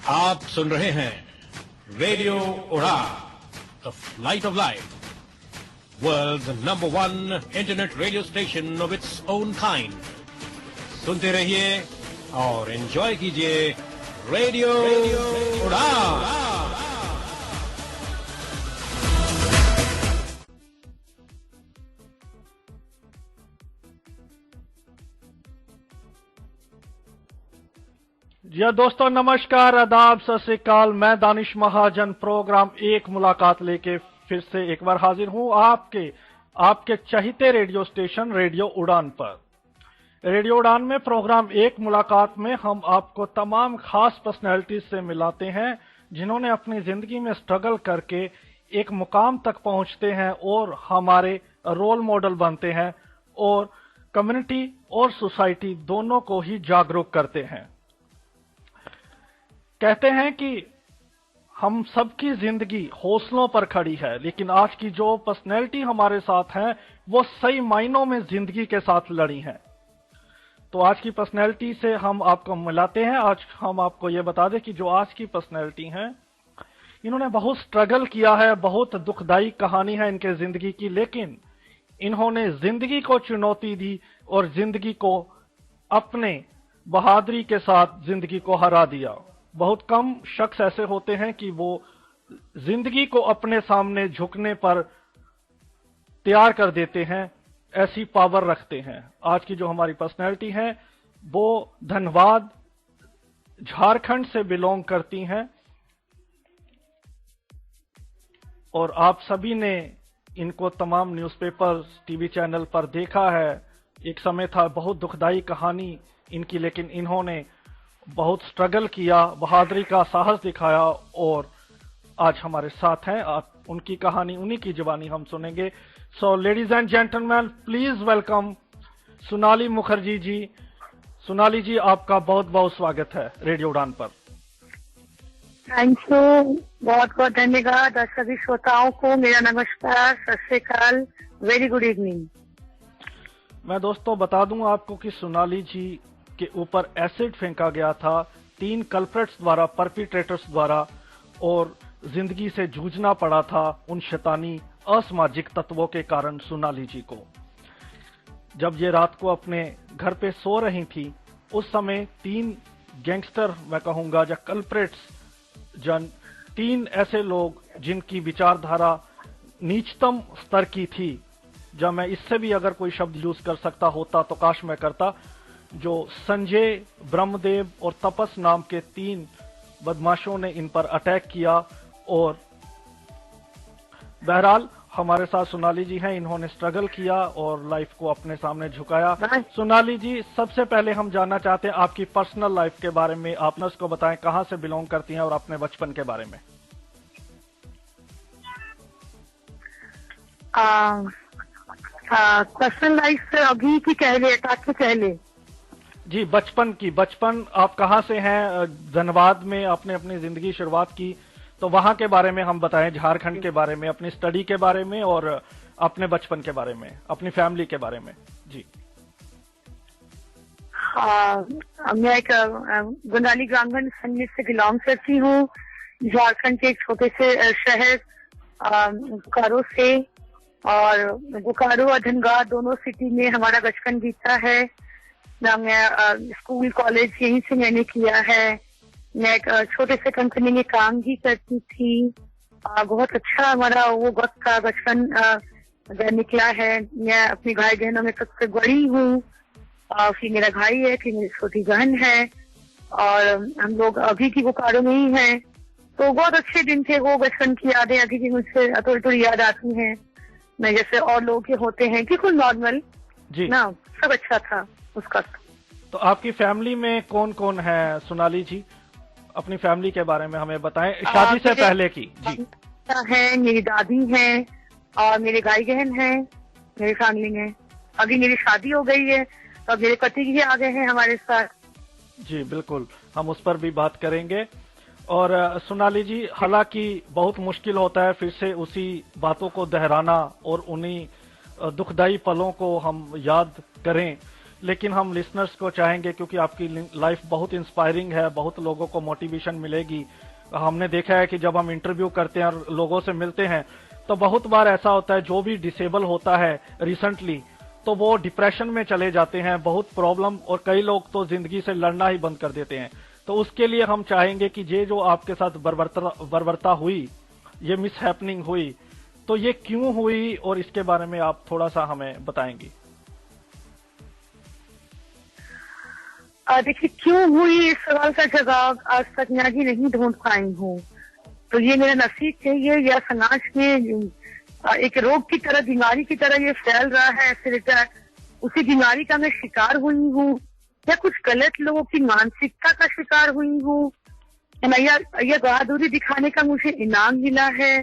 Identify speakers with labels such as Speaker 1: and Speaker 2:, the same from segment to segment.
Speaker 1: आप सुन रहे हैं रेडियो उड़ान, the flight of life, world number 1 internet radio station of its own kind. सुनते रहिए और एंजॉय कीजिए रेडियो उड़ान।
Speaker 2: जी दोस्तों, नमस्कार, आदाब, सत श्री अकाल। मैं दानिश महाजन प्रोग्राम एक मुलाकात लेके फिर से एक बार हाजिर हूं आपके चहीते रेडियो स्टेशन रेडियो उड़ान पर। रेडियो उड़ान में प्रोग्राम एक मुलाकात में हम आपको तमाम खास पर्सनैलिटीज से मिलाते हैं जिन्होंने अपनी जिंदगी में स्ट्रगल करके एक मुकाम तक पहुंचते हैं और हमारे रोल मॉडल बनते हैं और कम्युनिटी और सोसाइटी दोनों को ही जागरूक करते हैं। कहते हैं कि हम सबकी जिंदगी हौसलों पर खड़ी है, लेकिन आज की जो पर्सनैलिटी हमारे साथ है वो सही मायनों में जिंदगी के साथ लड़ी है। तो आज की पर्सनैलिटी से हम आपको मिलाते हैं। आज हम आपको ये बता दें कि जो आज की पर्सनैलिटी है, इन्होंने बहुत स्ट्रगल किया है, बहुत दुखदाई कहानी है इनके जिंदगी की, लेकिन इन्होंने जिंदगी को चुनौती दी और जिंदगी को अपने बहादुरी के साथ जिंदगी को हरा दिया। बहुत कम शख्स ऐसे होते हैं कि वो जिंदगी को अपने सामने झुकने पर तैयार कर देते हैं, ऐसी पावर रखते हैं। आज की जो हमारी पर्सनैलिटी है वो धनबाद झारखंड से बिलोंग करती हैं और आप सभी ने इनको तमाम न्यूज़पेपर, टीवी चैनल पर देखा है। एक समय था, बहुत दुखदाई कहानी इनकी, लेकिन इन्होंने बहुत स्ट्रगल किया, बहादुरी का साहस दिखाया और आज हमारे साथ हैं। आप उनकी कहानी, उन्हीं की जुबानी हम सुनेंगे। So ladies and gentleman, please welcome Sonali Mukherjee ji. Sonali ji, आपका बहुत बहुत स्वागत है रेडियो उड़ान पर।
Speaker 3: थैंक यू, बहुत बहुत धन्यवाद। और सभी श्रोताओं को मेरा नमस्कार, सत श्री अकाल, वेरी गुड इवनिंग।
Speaker 2: मैं दोस्तों बता दूं आपको कि सोनाली जी के ऊपर एसिड फेंका गया था 3 कल्प्रेट्स द्वारा, परपिट्रेटर्स द्वारा, और जिंदगी से जूझना पड़ा था उन शैतानी असामाजिक तत्वों के कारण सोनाली जी को। जब ये रात को अपने घर पे सो रही थी, उस समय 3 गैंगस्टर, मैं कहूंगा, या कल्प्रेट्स, 3 ऐसे लोग जिनकी विचारधारा नीचतम स्तर की थी, जब मैं इससे भी अगर कोई शब्द यूज कर सकता होता तो काश मैं करता, जो संजय, ब्रह्मदेव और तपस नाम के 3 बदमाशों ने इन पर अटैक किया। और बहरहाल हमारे साथ सोनाली जी हैं, इन्होंने स्ट्रगल किया और लाइफ को अपने सामने झुकाया। सोनाली जी, सबसे पहले हम जानना चाहते हैं आपकी पर्सनल लाइफ के बारे में। आप नर्स को बताएं कहां से बिलोंग करती हैं और अपने बचपन के बारे में।
Speaker 3: पर्सनल लाइफ अभी की कह ले, पहले
Speaker 2: जी, बचपन आप कहाँ से हैं? धनबाद में आपने अपनी जिंदगी शुरुआत की, तो वहां के बारे में हम बताएं, झारखंड के बारे में, अपनी स्टडी के बारे में और अपने बचपन के बारे में, अपनी फैमिली के बारे में। जी
Speaker 3: मैं एक गुंदाली ग्रामीण संगीत से बिलोंग करती हूँ, झारखंड के एक छोटे से शहर बोकारो से। और बोकारो और धनबाद दोनों सिटी में हमारा बचपन बीता है। मैं स्कूल कॉलेज यहीं से मैंने किया है। मैं एक छोटे से कंपनी में काम भी करती थी। बहुत अच्छा हमारा वो वक्त का बचपन निकला है। मैं अपनी भाई बहनों में सबसे बड़ी हूँ। फिर मेरा भाई है, फिर मेरी छोटी बहन है और हम लोग अभी की बोकारो में ही हैं। तो बहुत अच्छे दिन थे वो, बचपन की यादें अभी भी मुझसे थोड़ी थोड़ी याद आती हैं। मैं जैसे और लोग के होते हैं, बिल्कुल नॉर्मल जी ना, सब अच्छा था उसका।
Speaker 2: तो आपकी फैमिली में कौन कौन है सोनाली जी? अपनी फैमिली के बारे में हमें बताएं, शादी से पहले की। जी
Speaker 3: है, मेरी दादी है और मेरे भाई बहन है मेरी फैमिली में। अभी मेरी शादी हो गई है और मेरे पति भी आ गए हैं हमारे साथ।
Speaker 2: जी बिल्कुल, हम उस पर भी बात करेंगे। और सोनाली जी, हालांकि बहुत मुश्किल होता है फिर से उसी बातों को दोहराना और उन्हीं दुखदाई पलों को हम याद करें, लेकिन हम लिसनर्स को चाहेंगे, क्योंकि आपकी लाइफ बहुत इंस्पायरिंग है, बहुत लोगों को मोटिवेशन मिलेगी। हमने देखा है कि जब हम इंटरव्यू करते हैं और लोगों से मिलते हैं तो बहुत बार ऐसा होता है जो भी डिसेबल होता है रिसेंटली तो वो डिप्रेशन में चले जाते हैं, बहुत प्रॉब्लम, और कई लोग तो जिंदगी से लड़ना ही बंद कर देते हैं। तो उसके लिए हम चाहेंगे कि ये जो आपके साथ बर्बरता हुई, ये मिस हैपनिंग हुई, तो ये क्यों हुई और इसके बारे में आप थोड़ा सा हमें बताएंगी।
Speaker 3: देखिए, क्यों हुई इस सवाल का जवाब आज तक मैं भी नहीं ढूंढ पाई हूँ। तो ये मेरा नसीब चाहिए या समाज में एक रोग की तरह, बीमारी की तरह ये फैल रहा है ऐसे, उसी बीमारी का मैं शिकार हुई हूँ या कुछ गलत लोगों की मानसिकता का शिकार हुई हूँ, या बहादुरी दिखाने का मुझे इनाम मिला है।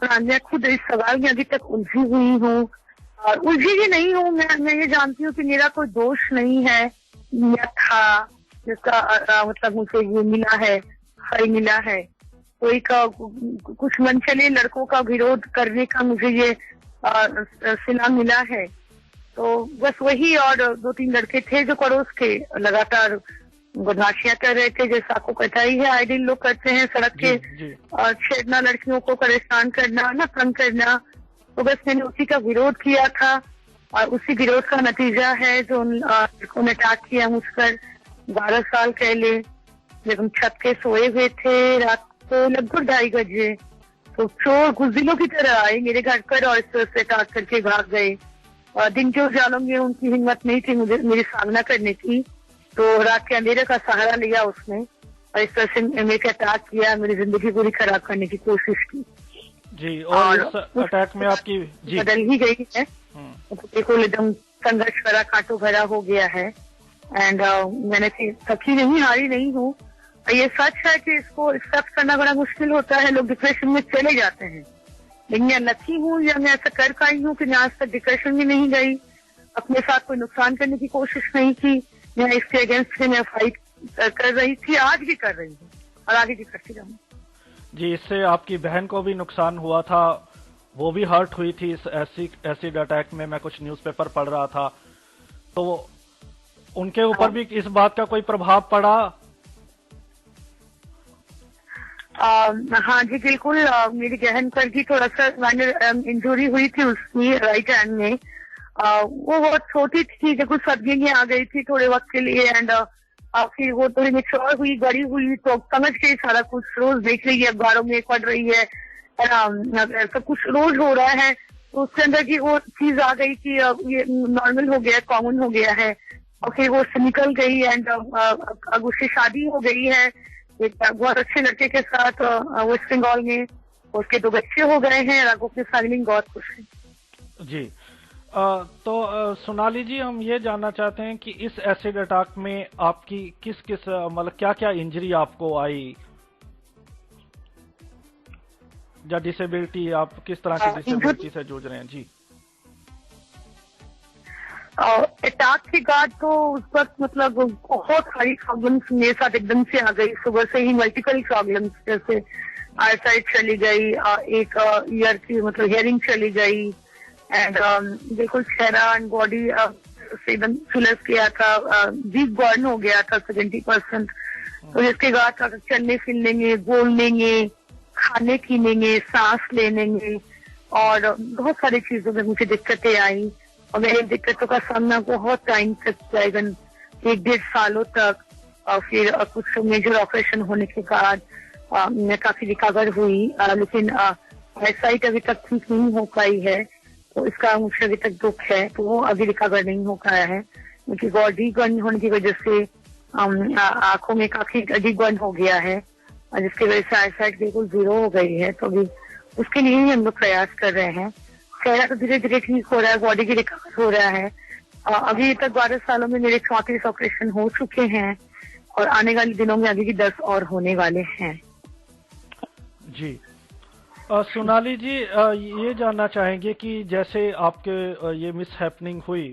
Speaker 3: और मैं खुद इस सवाल में अभी तक उलझी हुई हूँ और उलझी ही नहीं हूँ। मैं ये जानती हूँ कि मेरा कोई दोष नहीं है या था जिसका मतलब मुझे ये मिला है, फल मिला है। तो एक कुछ मनचले लड़कों का विरोध करने का मुझे ये सिला मिला है। तो बस वही, और 2-3 लड़के थे जो पड़ोस के लगातार बदमाशियां कर रहे थे, जैसा आपको पता ही है आए दिन लोग करते हैं सड़क के, छेड़ना, लड़कियों को परेशान करना, ना तंग करना। तो बस मैंने उसी का विरोध किया था और उसी विरोध का नतीजा है जो उन लड़कों ने अटैक किया मुझ पर 12 साल पहले, जब हम छत के सोए हुए थे रात को लगभग 2:30 बजे। तो चोर गुजिलों की तरह आए मेरे घर पर और इस तरह से अटैक करके भाग गए। और दिन के उजालों में उनकी हिम्मत नहीं थी मुझे मेरी सामना करने की, तो रात के अंधेरे का सहारा लिया उसने और इस तरह से मेरे को अटैक किया, मेरी जिंदगी पूरी खराब करने की कोशिश की।
Speaker 2: जी, और इस अटैक में आपकी जी
Speaker 3: बदल ही गई है, बिल्कुल एकदम संघर्ष भरा, कांटों भरा हो गया है। एंड मैंने थकी नहीं, हारी नहीं हूँ। ये सच है कि इसको एक्सेप्ट करना बड़ा मुश्किल होता है, लोग डिप्रेशन में चले जाते हैं। लेकिन मैं लकी हूँ या मैं ऐसा कर पाई हूँ कि मैं आज तक डिप्रेशन में नहीं गई, अपने साथ कोई नुकसान करने की कोशिश नहीं की। मैं इसके अगेंस्ट मैं फाइट कर रही थी, आज भी कर रही हूँ और आगे भी करती रहूँ।
Speaker 2: जी, इससे आपकी बहन को भी नुकसान हुआ था, वो भी हर्ट हुई थी इस एसिड अटैक में। मैं कुछ न्यूज़पेपर पढ़ रहा था, तो उनके ऊपर भी इस बात का कोई प्रभाव पड़ा?
Speaker 3: हाँ जी, बिल्कुल। मेरी बहन पर भी थोड़ा सा माइनर इंजरी हुई थी उसकी राइट हैंड में। वो बहुत छोटी थी, जब कुछ सर्दियाँ आ गई थी थोड़े वक्त के लिए, एंड फिर वो थोड़ी मेच्योर हुई, बड़ी हुई, तो समझ गई सारा कुछ, रोज देख रही है, अखबारों में पढ़ रही है, सब कुछ रोज हो रहा है। तो उसके अंदर की वो चीज आ गई कि ये नॉर्मल हो गया, कॉमन हो गया है। और फिर वो उससे निकल गई एंड अब उसकी शादी हो गई है एक बहुत अच्छे लड़के के साथ वेस्ट बंगाल में। उसके 2 बच्चे हो गए हैं और उसकी फैमिली बहुत खुश है।
Speaker 2: जी, तो सोनाली जी, हम ये जानना चाहते हैं कि इस एसिड अटैक में आपकी किस किस मतलब क्या क्या इंजरी आपको आई, या डिसेबिलिटी, आप किस तरह की डिसेबिलिटी से जूझ रहे हैं? जी,
Speaker 3: अटैक के बाद तो उस वक्त मतलब बहुत सारी प्रॉब्लम्स मेरे साथ एकदम से आ गई। सुबह से ही मल्टीपल प्रॉब्लम्स, जैसे आई साइट चली गई, एक ईयर की मतलब हियरिंग चली गई, एंड बिल्कुल चेहरा एंड बॉडी से एकदम सुलझ गया था, वीक बर्न हो गया था 70%। तो जिसके बाद चलने फिरने में, बोलने में, खाने पीने में, सांस लेने में और बहुत सारी चीजों में मुझे दिक्कतें आई। और मेरी दिक्कतों का सामना बहुत टाइम तक, तकरीबन 1-1.5 सालों तक, और फिर कुछ मेजर ऑपरेशन होने के बाद मैं काफी रिकवर हुई, लेकिन आईसाइट अभी तक ठीक नहीं हो पाई है, तो इसका मुझे अभी तक दुख है। तो वो अभी रिकवर नहीं हो पाया है क्योंकि बॉडी बर्न होने की वजह से आंखों में काफी डीप बर्न हो गया है, जिसकी वजह से आईसाइट बिल्कुल 0 हो गई है। तो अभी उसके लिए ही हम लोग प्रयास कर रहे हैं। चेहरा तो धीरे धीरे ठीक हो रहा है, बॉडी की रिकवर हो रहा है। अभी तक 12 सालों में मेरे 34 ऑपरेशन हो चुके हैं और आने वाले दिनों में अभी भी 10 और होने वाले हैं।
Speaker 2: जी, सोनाली जी, ये जानना चाहेंगे कि जैसे आपके ये मिस हैपनिंग हुई,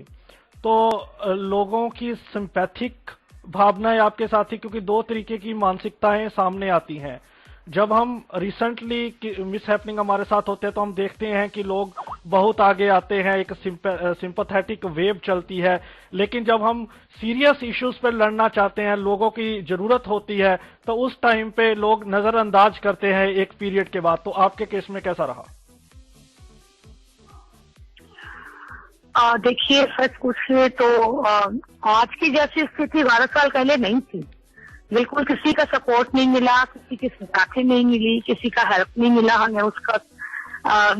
Speaker 2: तो लोगों की सिंपैथिक भावनाएं आपके साथ थी, क्योंकि 2 तरीके की मानसिकताएं सामने आती हैं। जब हम रिसेंटली मिस हैपनिंग हमारे साथ होते हैं तो हम देखते हैं कि लोग बहुत आगे आते हैं, एक सिंपैथेटिक वेव चलती है, लेकिन जब हम सीरियस इश्यूज पर लड़ना चाहते हैं, लोगों की जरूरत होती है, तो उस टाइम पे लोग नजरअंदाज करते हैं एक पीरियड के बाद। तो आपके केस में कैसा रहा?
Speaker 3: देखिए, सच पूछिए तो आज की जैसी स्थिति 12 साल पहले नहीं थी। बिल्कुल किसी का सपोर्ट नहीं मिला, किसी की सिंपैथी नहीं मिली, किसी का हेल्प नहीं मिला। हमें उसका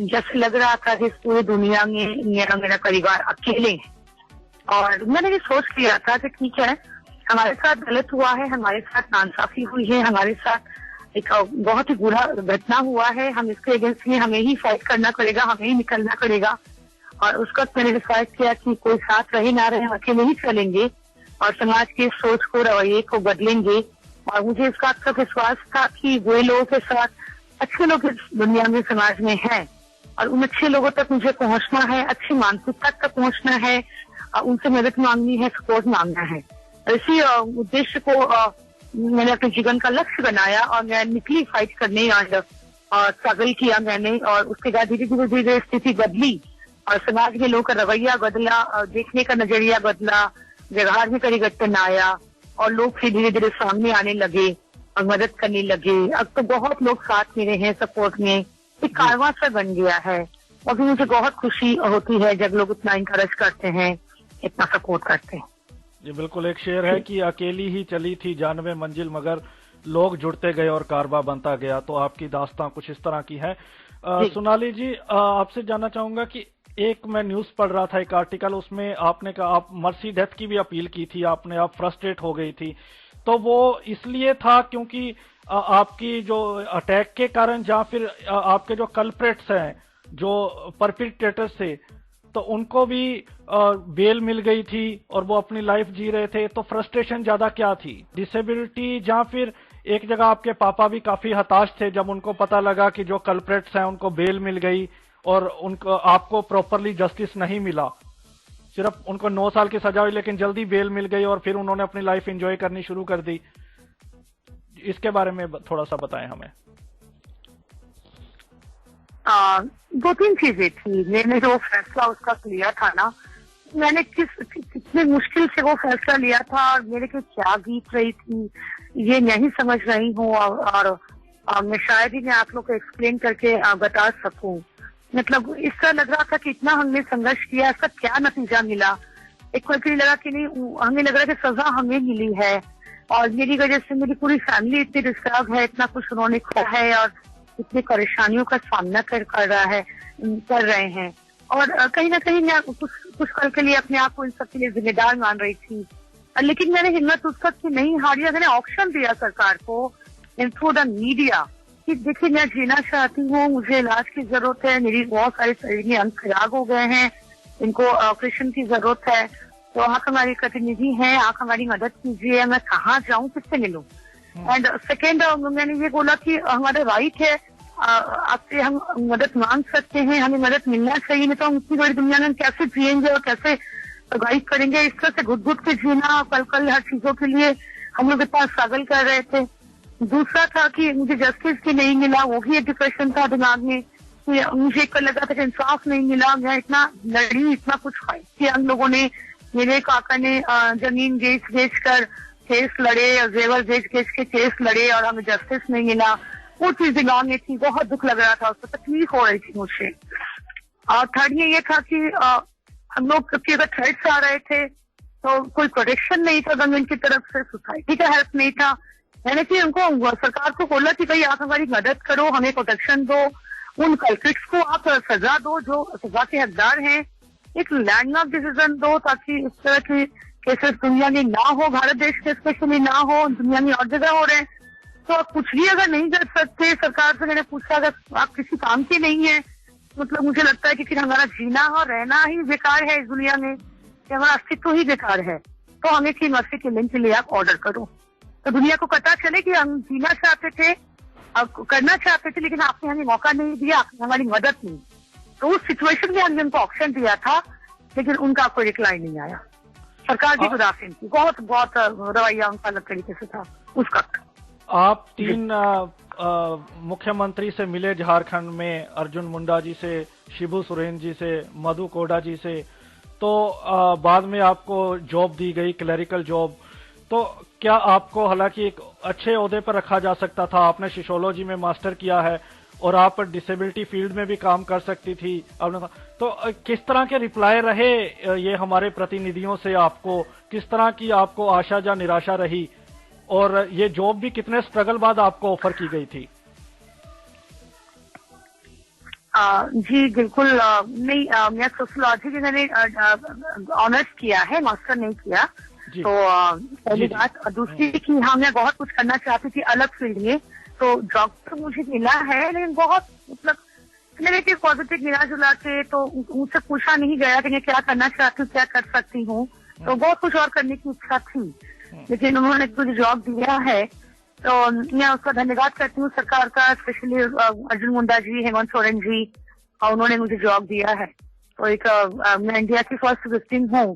Speaker 3: जैसे लग रहा था कि पूरी दुनिया में मेरा परिवार अकेले है। और मैंने ये सोच लिया था कि ठीक है, हमारे साथ गलत हुआ है, हमारे साथ नाइंसाफी हुई है, हमारे साथ एक बहुत ही बुरा घटना हुआ है, हम इसके अगेंस्ट में हमें ही फाइट करना पड़ेगा, हमें ही निकलना पड़ेगा। और उस वक्त मैंने डिसाइड किया कि कोई साथ रहे ना रहे, हम अकेले ही चलेंगे और समाज की सोच को, रवैये को बदलेंगे। और मुझे इस बात का विश्वास था कि वे लोगों के साथ अच्छे लोग इस दुनिया में, समाज में हैं, और उन अच्छे लोगों तक मुझे पहुंचना है, अच्छी मानसिकता तक पहुंचना है, उनसे मदद मांगनी है, सपोर्ट मांगना है। इसी उद्देश्य को मैंने अपने जीवन का लक्ष्य बनाया और मैं निकली फाइट करने और स्ट्रगल किया मैंने। और उसके बाद धीरे धीरे स्थिति बदली और समाज के लोगों का रवैया बदला, देखने का नजरिया बदला, व्यवहार में परिवर्तन आया और लोग फिर धीरे धीरे सामने आने लगे और मदद करने लगे। अब तो बहुत लोग साथ मेरे हैं, सपोर्ट में एक कारवां सा बन गया है। और भी मुझे बहुत खुशी होती है जब लोग इतना इंकरेज करते हैं, इतना सपोर्ट करते हैं।
Speaker 2: जी बिल्कुल, एक शेर है कि अकेली ही चली थी जानवे मंजिल, मगर लोग जुड़ते गए और कारवा बनता गया। तो आपकी दास्तां कुछ इस तरह की है। सोनाली जी, आपसे जानना चाहूंगा कि एक मैं न्यूज पढ़ रहा था, एक आर्टिकल, उसमें आपने कहा आप मर्सी डेथ की भी अपील की थी, आपने, आप फ्रस्ट्रेट हो गई थी। तो वो इसलिए था क्योंकि आपकी जो अटैक के कारण, या फिर आपके जो कल्प्रेट्स हैं, जो परपिट्रेटर्स थे, तो उनको भी बेल मिल गई थी और वो अपनी लाइफ जी रहे थे, तो फ्रस्ट्रेशन ज्यादा क्या थी, डिसेबिलिटी, या फिर एक जगह आपके पापा भी काफी हताश थे जब उनको पता लगा कि जो कल्प्रेट्स हैं उनको बेल मिल गई और उनको, आपको प्रॉपरली जस्टिस नहीं मिला, सिर्फ उनको 9 साल की सजा हुई लेकिन जल्दी बेल मिल गई और फिर उन्होंने अपनी लाइफ एंजॉय करनी शुरू कर दी। इसके बारे में थोड़ा सा बताएं हमें।
Speaker 3: 2-3 चीजें थी। मैंने जो फैसला उसका लिया था ना, मैंने कितने मुश्किल से वो फैसला लिया था और मेरे को क्या बीत रही थी ये नहीं समझ रही हूँ। और मैं शायद ही मैं आप लोग को एक्सप्लेन करके बता सकूं। मतलब इस तरह लग रहा था कि इतना हमने संघर्ष किया, इसका क्या नतीजा मिला। एक पल के लिए लगा कि नहीं, हमें लग रहा है कि सजा हमें मिली है और मेरी वजह से मेरी पूरी फैमिली इतनी डिस्टर्ब है, इतना कुछ उन्होंने किया है और इतनी परेशानियों का सामना कर रहे हैं। और कहीं ना कहीं मैं कुछ पल के लिए अपने आप को इन सबके लिए जिम्मेदार मान रही थी। लेकिन मैंने हिम्मत उस वक्त की नहीं हारी। मैंने ऑप्शन दिया सरकार को थ्रू द मीडिया कि देखिए, मैं जीना चाहती हूँ, मुझे इलाज की जरूरत है, मेरी बहुत सारे शरीर में अंग खराब हो गए हैं, इनको ऑपरेशन की जरूरत है, तो आप हमारे प्रतिनिधि हैं, आप हमारी मदद कीजिए, मैं कहाँ जाऊँ, किससे मिलूँ। एंड सेकेंड, मैंने ये बोला कि हमारा राइट है, आपसे हम मदद मांग सकते हैं, हमें मदद मिलना चाहिए, नहीं तो हम इतनी बड़ी दुनिया में कैसे जिएंगे और कैसे सर्वाइव करेंगे। इस तरह से घुट घुट के जीना, कल हर चीजों के लिए हम लोग इतना स्ट्रगल कर रहे थे। दूसरा था कि मुझे जस्टिस भी नहीं मिला, वो भी एक डिप्रेशन था दिमाग में। मुझे एक लगा था कि इंसाफ नहीं मिला। मैं इतना लड़ी, इतना कुछ फाइट किया हम लोगों ने। मेरे काका ने जमीन बेच कर केस लड़े, जेवर बेच के केस लड़े और हमें जस्टिस नहीं मिला। वो चीज दिमाग में थी, बहुत दुख लग रहा था, उसको तकलीफ हो रही थी मुझे। और थर्ड ये था कि हम लोग के अगर थ्रेट्स आ रहे थे तो कोई प्रोटेक्शन नहीं था गवर्नमेंट की तरफ से, सोसाइटी का हेल्प नहीं था। मैंने कि उनको, सरकार को बोला कि भाई आप हमारी मदद करो, हमें प्रोटेक्शन दो, उन कल्प्रिट्स को आप सजा दो जो सजा के हकदार हैं, एक लैंडमार्क डिसीजन दो ताकि इस तरह के केसेस दुनिया में ना हो, भारत देश के स्पेशली ना हो, दुनिया में और जगह हो रहे हैं। तो आप कुछ भी अगर नहीं कर सकते, सरकार से मैंने पूछा अगर आप किसी काम की नहीं है, मतलब मुझे लगता है कि फिर हमारा जीना और रहना ही बेकार है इस दुनिया में, कि हमारा अस्तित्व ही बेकार है, तो हमें फिर मर्सी किलिंग के लिए आप ऑर्डर करो, तो दुनिया को पता चले कि हम जीना चाहते थे, अब करना चाहते थे, लेकिन आपने हमें मौका नहीं दिया, आपने हमारी मदद नहीं। तो उस सिचुएशन में हमने उनको ऑप्शन दिया था, लेकिन उनका कोई रिप्लाई नहीं आया। सरकार भी उदासीन थी, बहुत रवैया उनका अलग तरीके से था उस वक्त।
Speaker 2: आप मुख्यमंत्री से मिले झारखंड में, अर्जुन मुंडा जी से, शिबू सोरेन जी से, मधु कोड़ा जी से, तो बाद में आपको जॉब दी गई, क्लरिकल जॉब। तो क्या आपको, हालांकि एक अच्छे ओहदे पर रखा जा सकता था, आपने सोशियोलॉजी में मास्टर किया है और आप डिसेबिलिटी फील्ड में भी काम कर सकती थी, तो किस तरह के रिप्लाई रहे ये हमारे प्रतिनिधियों से? आपको किस तरह की आपको आशा या निराशा रही, और ये जॉब भी कितने स्ट्रगल बाद आपको ऑफर की गई थी?
Speaker 3: जी बिल्कुल, नहीं, मैं सोशियोलॉजी के मैंने ऑनर्स किया है, मास्टर नहीं किया। तो पहली बात, और दूसरी कि हाँ, मैं बहुत कुछ करना चाहती थी अलग फील्ड में, तो जॉब तो मुझे मिला है, लेकिन बहुत मतलब नेगेटिव पॉजिटिव मिला जुला के, तो मुझसे पूछा नहीं गया कि मैं क्या करना चाहती हूँ, क्या कर सकती हूँ। तो बहुत कुछ और करने की इच्छा थी, लेकिन उन्होंने मुझे जॉब दिया है, तो मैं उसका धन्यवाद करती हूँ सरकार का, स्पेशली अर्जुन मुंडा जी, हेमंत सोरेन जी, और उन्होंने मुझे जॉब दिया है। तो एक मैं इंडिया की फर्स्ट विक्टिम हूँ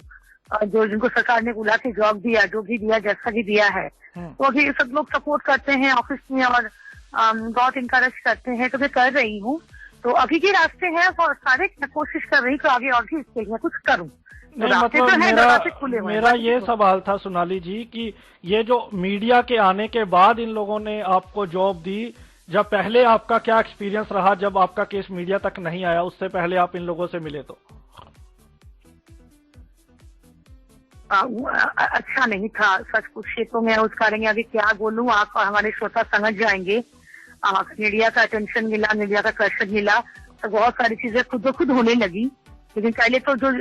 Speaker 3: जो जिनको सरकार ने बुला के जॉब दिया, जो भी दिया, जैसा भी दिया है। तो अभी सब लोग सपोर्ट करते हैं ऑफिस में और बहुत इंकरेज करते हैं, तो मैं कर रही हूँ। तो अभी के रास्ते हैं और सारे कोशिश कर रही हूँ कि आगे और भी इसके लिए कुछ करूँ।
Speaker 2: नहीं, मतलब मेरा ये सवाल था सोनाली जी कि ये जो मीडिया के आने के बाद इन लोगों ने आपको जॉब दी, जब पहले आपका क्या एक्सपीरियंस रहा जब आपका केस मीडिया तक नहीं आया, उससे पहले आप इन लोगों से मिले तो?
Speaker 3: अच्छा नहीं था, सच पूछिए तो मैं उस कारण अभी क्या बोलूं, आप हमारे श्रोता समझ जाएंगे। मीडिया का अटेंशन मिला, मीडिया का प्रेशर मिला, तो बहुत सारी चीजें खुद ब खुद होने लगी। लेकिन पहले तो जो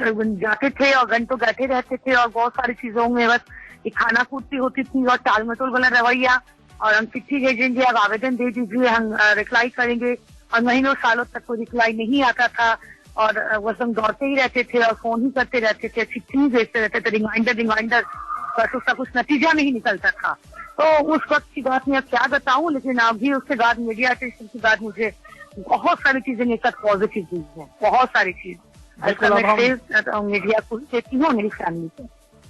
Speaker 3: जाते थे और घंटों बैठे रहते थे और बहुत सारी चीजों में बस खाना पूर्ति होती थी और टाल मटोल वाला रवैया, और हम चिट्ठी भेजेंगे, आप आवेदन दे दीजिए, हम रिप्लाई करेंगे, और महीनों सालों तक कोई रिप्लाई नहीं आता था, और बस हम दौड़ते ही रहते थे और फोन ही करते रहते थे, चिट्ठी भेजते रहते थे, रिमाइंडर, बस उसका कुछ नतीजा नहीं निकलता था। तो उस वक्त की बात मैं अब क्या बताऊं, लेकिन अभी उसके बाद मीडिया अटेंशन के बाद मुझे बहुत सारी चीजें मेरे साथ पॉजिटिव हुई है, बहुत सारी चीज। मीडिया को देती हूँ, मेरी फैमिली को।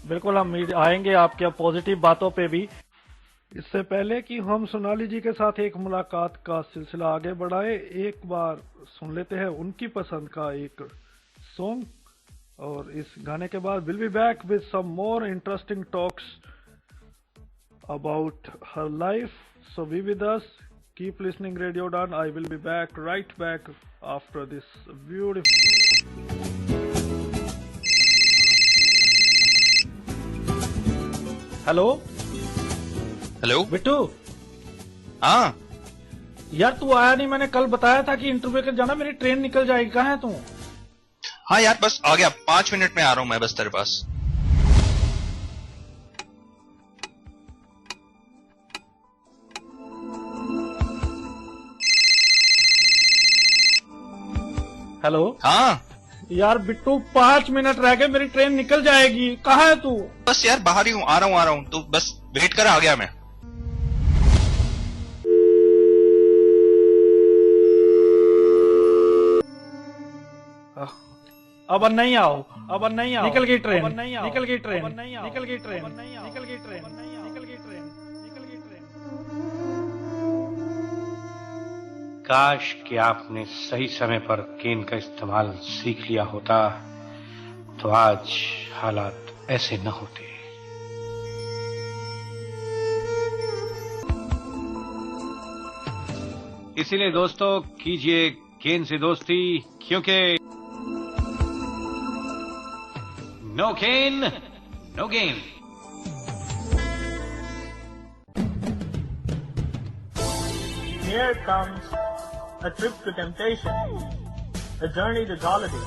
Speaker 2: बिल्कुल, हम आएंगे आपके पॉजिटिव बातों पे भी। इससे पहले कि हम सोनाली जी के साथ एक मुलाकात का सिलसिला आगे बढ़ाए, एक बार सुन लेते हैं उनकी पसंद का एक सॉन्ग, और इस गाने के बाद will be back with some more interesting talks about her life. So be with us, keep listening radio Dawn. I will be back right back after this beautiful. Hello
Speaker 4: hello
Speaker 2: Bittu.
Speaker 4: हाँ
Speaker 2: यार तू आया नहीं, मैंने कल बताया था कि इंटरव्यू के जाना, मेरी ट्रेन निकल जाएगी, कहाँ है तू?
Speaker 4: हाँ यार, बस आ गया, 5 मिनट में आ रहा हूँ मैं बस तेरे पास।
Speaker 2: हेलो।
Speaker 4: हाँ
Speaker 2: यार बिट्टू, 5 मिनट रह गए, मेरी ट्रेन निकल जाएगी, कहाँ है तू?
Speaker 4: बस यार बाहर ही हूँ, आ रहा हूँ, तो बस वेट कर, आ गया मैं।
Speaker 2: अब नहीं आओ, अब नहीं आओ, निकल गई ट्रेन, निकल गई ट्रेन, निकल गई ट्रेन, निकल गई ट्रेन, निकल गई ट्रेन, निकल गई ट्रेन।
Speaker 5: काश कि आपने सही समय पर केन का इस्तेमाल सीख लिया होता, तो आज हालात ऐसे न होते। इसीलिए दोस्तों, कीजिए केन से दोस्ती, क्योंकि no cane no gain.
Speaker 6: Here comes a trip to temptation, a journey to jollity,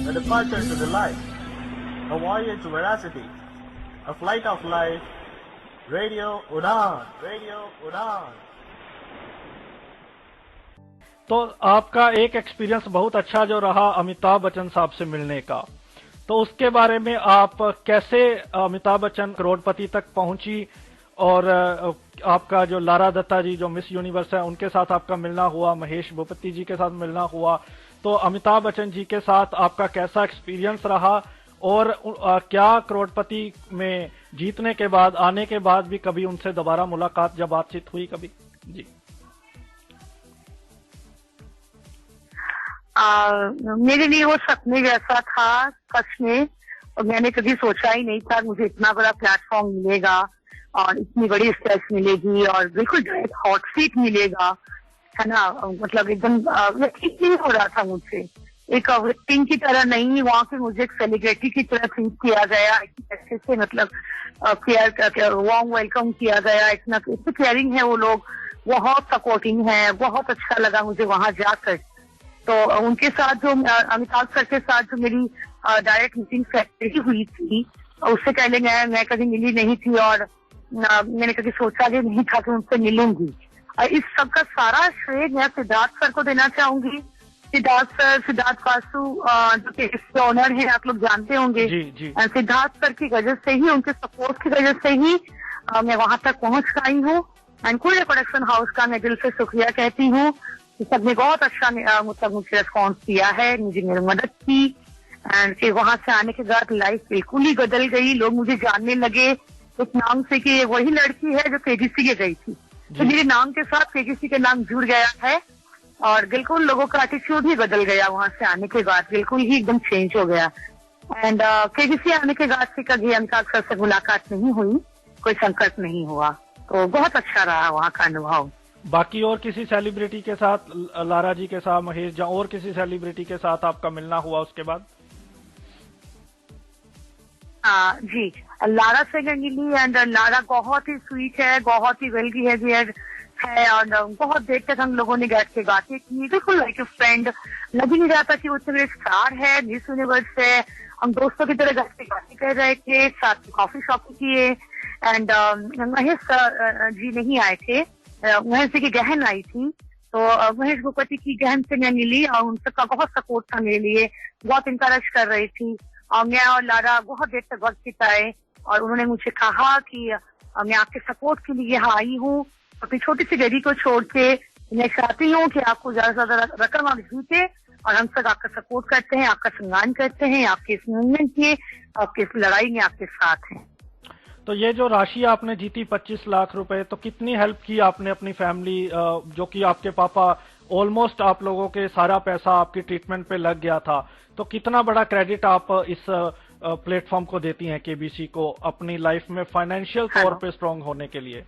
Speaker 6: a departure to delight, a voyage to veracity, a flight of life, Radio Udan, Radio Udan.
Speaker 2: तो आपका एक एक्सपीरियंस बहुत अच्छा जो रहा अमिताभ बच्चन साहब से मिलने का, तो उसके बारे में आप कैसे अमिताभ बच्चन करोड़पति तक पहुंची, और आपका जो लारा दत्ता जी जो मिस यूनिवर्स है उनके साथ आपका मिलना हुआ, महेश भूपति जी के साथ मिलना हुआ, तो अमिताभ बच्चन जी के साथ आपका कैसा एक्सपीरियंस रहा, और क्या करोड़पति में जीतने के बाद, आने के बाद भी कभी उनसे दोबारा मुलाकात या बातचीत हुई कभी? जी
Speaker 3: मेरे लिए वो सपने जैसा था सच में, और मैंने कभी सोचा ही नहीं था मुझे इतना बड़ा प्लेटफॉर्म मिलेगा और इतनी बड़ी स्टेज मिलेगी और बिल्कुल डायरेक्ट हॉट सीट मिलेगा, है ना। मतलब एकदम यकीन नहीं हो रहा था मुझसे, एक विक्टिम की तरह नहीं, वहाँ पे मुझे एक सेलिब्रिटी की तरह ट्रीट किया गया, अच्छे से मतलब केयर वार्म वेलकम किया गया, इतना केयरिंग है वो लोग, बहुत सपोर्टिंग है, बहुत अच्छा लगा मुझे वहां जाकर। तो उनके साथ जो अमिताभ सर के साथ जो मेरी डायरेक्ट मीटिंग सेट हुई थी, उससे पहले मैं कभी मिली नहीं थी और मैंने कभी सोचा भी नहीं था कि उनसे मिलूंगी। और इस सब का सारा श्रेय मैं सिद्धार्थ सर को देना चाहूंगी। सिद्धार्थ वासु जो कि इसके ऑनर है, आप लोग जानते होंगे। सिद्धार्थ सर की वजह से ही, उनके सपोर्ट की वजह से ही मैं वहां तक पहुंच पाई हूँ। एंड कोरिया प्रोडक्शन हाउस का मैं दिल से शुक्रिया कहती हूँ, सबने बहुत अच्छा मतलब मुझे रिस्पॉन्स दिया है, मुझे मेरी मदद की। एंड फिर वहां से आने के बाद लाइफ बिल्कुल ही बदल गई, लोग मुझे जानने लगे उस नाम से कि वही लड़की है जो केजीसी के गई थी। तो मेरे नाम के साथ केजीसी के नाम जुड़ गया है और बिल्कुल लोगों का एटीट्यूड ही बदल गया वहां से आने के बाद, बिल्कुल ही एकदम चेंज हो गया। एंड केजीसी आने के बाद से कभी अमिताभ सर से मुलाकात नहीं हुई, कोई संकट नहीं हुआ, तो बहुत अच्छा रहा वहाँ का अनुभव।
Speaker 2: बाकी और किसी सेलिब्रिटी के साथ, लारा जी के साथ, महेश झा, और किसी सेलिब्रिटी के साथ आपका मिलना हुआ उसके बाद?
Speaker 3: जी, लारा से मिली एंड लारा बहुत ही स्वीट है, बहुत ही वेल बिहेवियर है और बहुत देर तक हम लोगों ने बैठ के बातें की, बिल्कुल लाइक ए फ्रेंड। लग ही नहीं रहा था कि वो मेरे स्टार है, मिस यूनिवर्स है, हम दोस्तों की तरह बैठ के बातें कर रहे थे, साथ में कॉफी शॉपिंग किए। एंड महेश जी नहीं आए थे, महेश जी की बहन आई थी, तो महेश भूपति की बहन से मैं मिली और उन सबका बहुत सपोर्ट था मेरे लिए, बहुत इंकरेज कर रही थी। और मैं और लारा बहुत देर तक वक्त बिताए और उन्होंने मुझे कहा कि मैं आपके सपोर्ट के लिए यहाँ आई हूँ, अपनी छोटी सी बेबी को छोड़ के मैं चाहती हूँ कि आपको ज्यादा से ज्यादा रकम आप जीते और हम सब आपका सपोर्ट करते हैं, आपका सम्मान करते हैं, आपके इस मूवमेंट में, आपकी इस लड़ाई में आपके साथ हैं।
Speaker 2: तो ये जो राशि आपने जीती 25 लाख रुपए, तो कितनी हेल्प की आपने अपनी फैमिली, जो कि आपके पापा ऑलमोस्ट आप लोगों के सारा पैसा आपकी ट्रीटमेंट पे लग गया था, तो कितना बड़ा क्रेडिट आप इस प्लेटफॉर्म को देती हैं, केबीसी को, अपनी लाइफ में फाइनेंशियल तौर पे स्ट्रांग होने के लिए?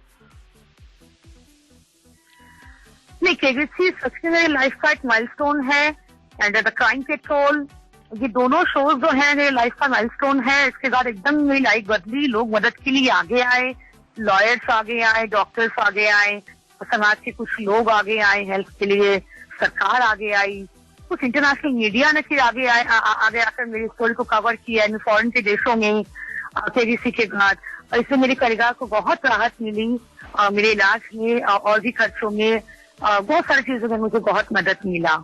Speaker 3: नहीं, केबीसी सच में मेरी लाइफ का एक माइलस्टोन है एंड द क्राइम पेट्रोल, ये दोनों शोज जो है मेरी लाइफ का माइलस्टोन है। इसके बाद एकदम मेरी लाइफ बदली, लोग मदद के लिए आगे आए, लॉयर्स आगे आए, डॉक्टर्स आगे आए, समाज के कुछ लोग आगे आए हेल्प के लिए, सरकार आगे आई, कुछ इंटरनेशनल मीडिया ने फिर आगे आकर मेरी स्टोरी को कवर किया फॉरेन के देशों में केबीसी के बाद, और इससे मेरे परिवार को बहुत राहत मिली, मेरे इलाज में और भी खर्चों में, बहुत सारी चीजों में मुझे बहुत मदद मिला।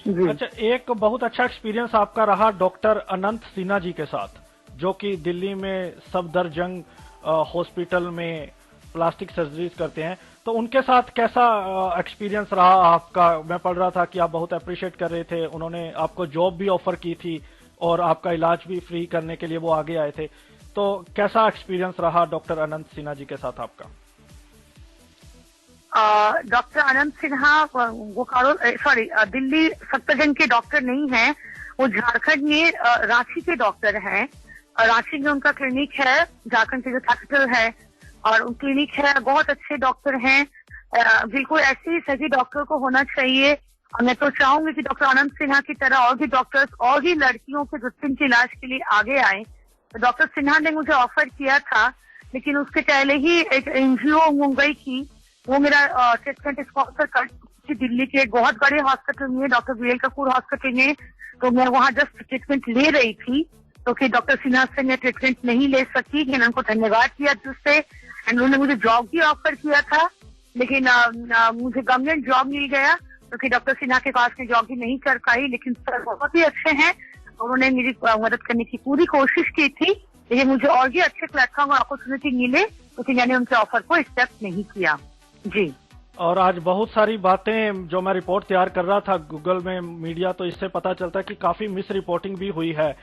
Speaker 2: अच्छा, एक बहुत अच्छा एक्सपीरियंस आपका रहा डॉक्टर अनंत सिन्हा जी के साथ, जो कि दिल्ली में सफदरजंग हॉस्पिटल में प्लास्टिक सर्जरीज करते हैं, तो उनके साथ कैसा एक्सपीरियंस रहा आपका? मैं पढ़ रहा था कि आप बहुत अप्रिशिएट कर रहे थे, उन्होंने आपको जॉब भी ऑफर की थी और आपका इलाज भी फ्री करने के लिए वो आगे आए थे, तो कैसा एक्सपीरियंस रहा डॉक्टर अनंत सिन्हा जी के साथ आपका?
Speaker 3: डॉक्टर अनंत सिन्हा वो दिल्ली सफदरजंग के डॉक्टर नहीं है, वो झारखंड में रांची के डॉक्टर हैं। रांची में उनका क्लिनिक है, झारखंड की जो कैपिटल है, और क्लिनिक है, बहुत अच्छे डॉक्टर हैं। बिल्कुल ऐसे ही सभी डॉक्टर को होना चाहिए, और मैं तो चाहूंगी कि डॉक्टर अनंत सिन्हा की तरह और भी डॉक्टर्स और भी लड़कियों के दुष्टिन के इलाज के लिए आगे आए। तो डॉक्टर सिन्हा ने मुझे ऑफर किया था, लेकिन उसके पहले ही एक एनजीओ मुंबई की, वो मेरा ट्रीटमेंट स्पॉन्सर कर थी दिल्ली के एक बहुत बड़े हॉस्पिटल में, डॉक्टर वीएल कपूर हॉस्पिटल में। तो मैं वहां जस्ट ट्रीटमेंट ले रही थी, तो फिर डॉक्टर सिन्हा से मैं ट्रीटमेंट नहीं ले सकी, मैंने उनको धन्यवाद किया जिससे, एंड उन्होंने मुझे जॉब भी ऑफर किया था, लेकिन मुझे गवर्नमेंट जॉब मिल गया, क्योंकि डॉक्टर सिन्हा के पास में जॉब भी नहीं कर पाई। लेकिन सर बहुत ही अच्छे हैं, उन्होंने मेरी मदद करने की पूरी कोशिश की थी, लेकिन मुझे और भी अच्छे प्लेटफॉर्म और अपॉर्चुनिटी मिले, क्योंकि मैंने उनके ऑफर को एक्सेप्ट नहीं किया। जी। और
Speaker 2: आज बहुत सारी बातें जो मैं रिपोर्ट तैयार कर रहा था गूगल में मीडिया, तो इससे पता चलता है कि काफी मिस रिपोर्टिंग भी हुई है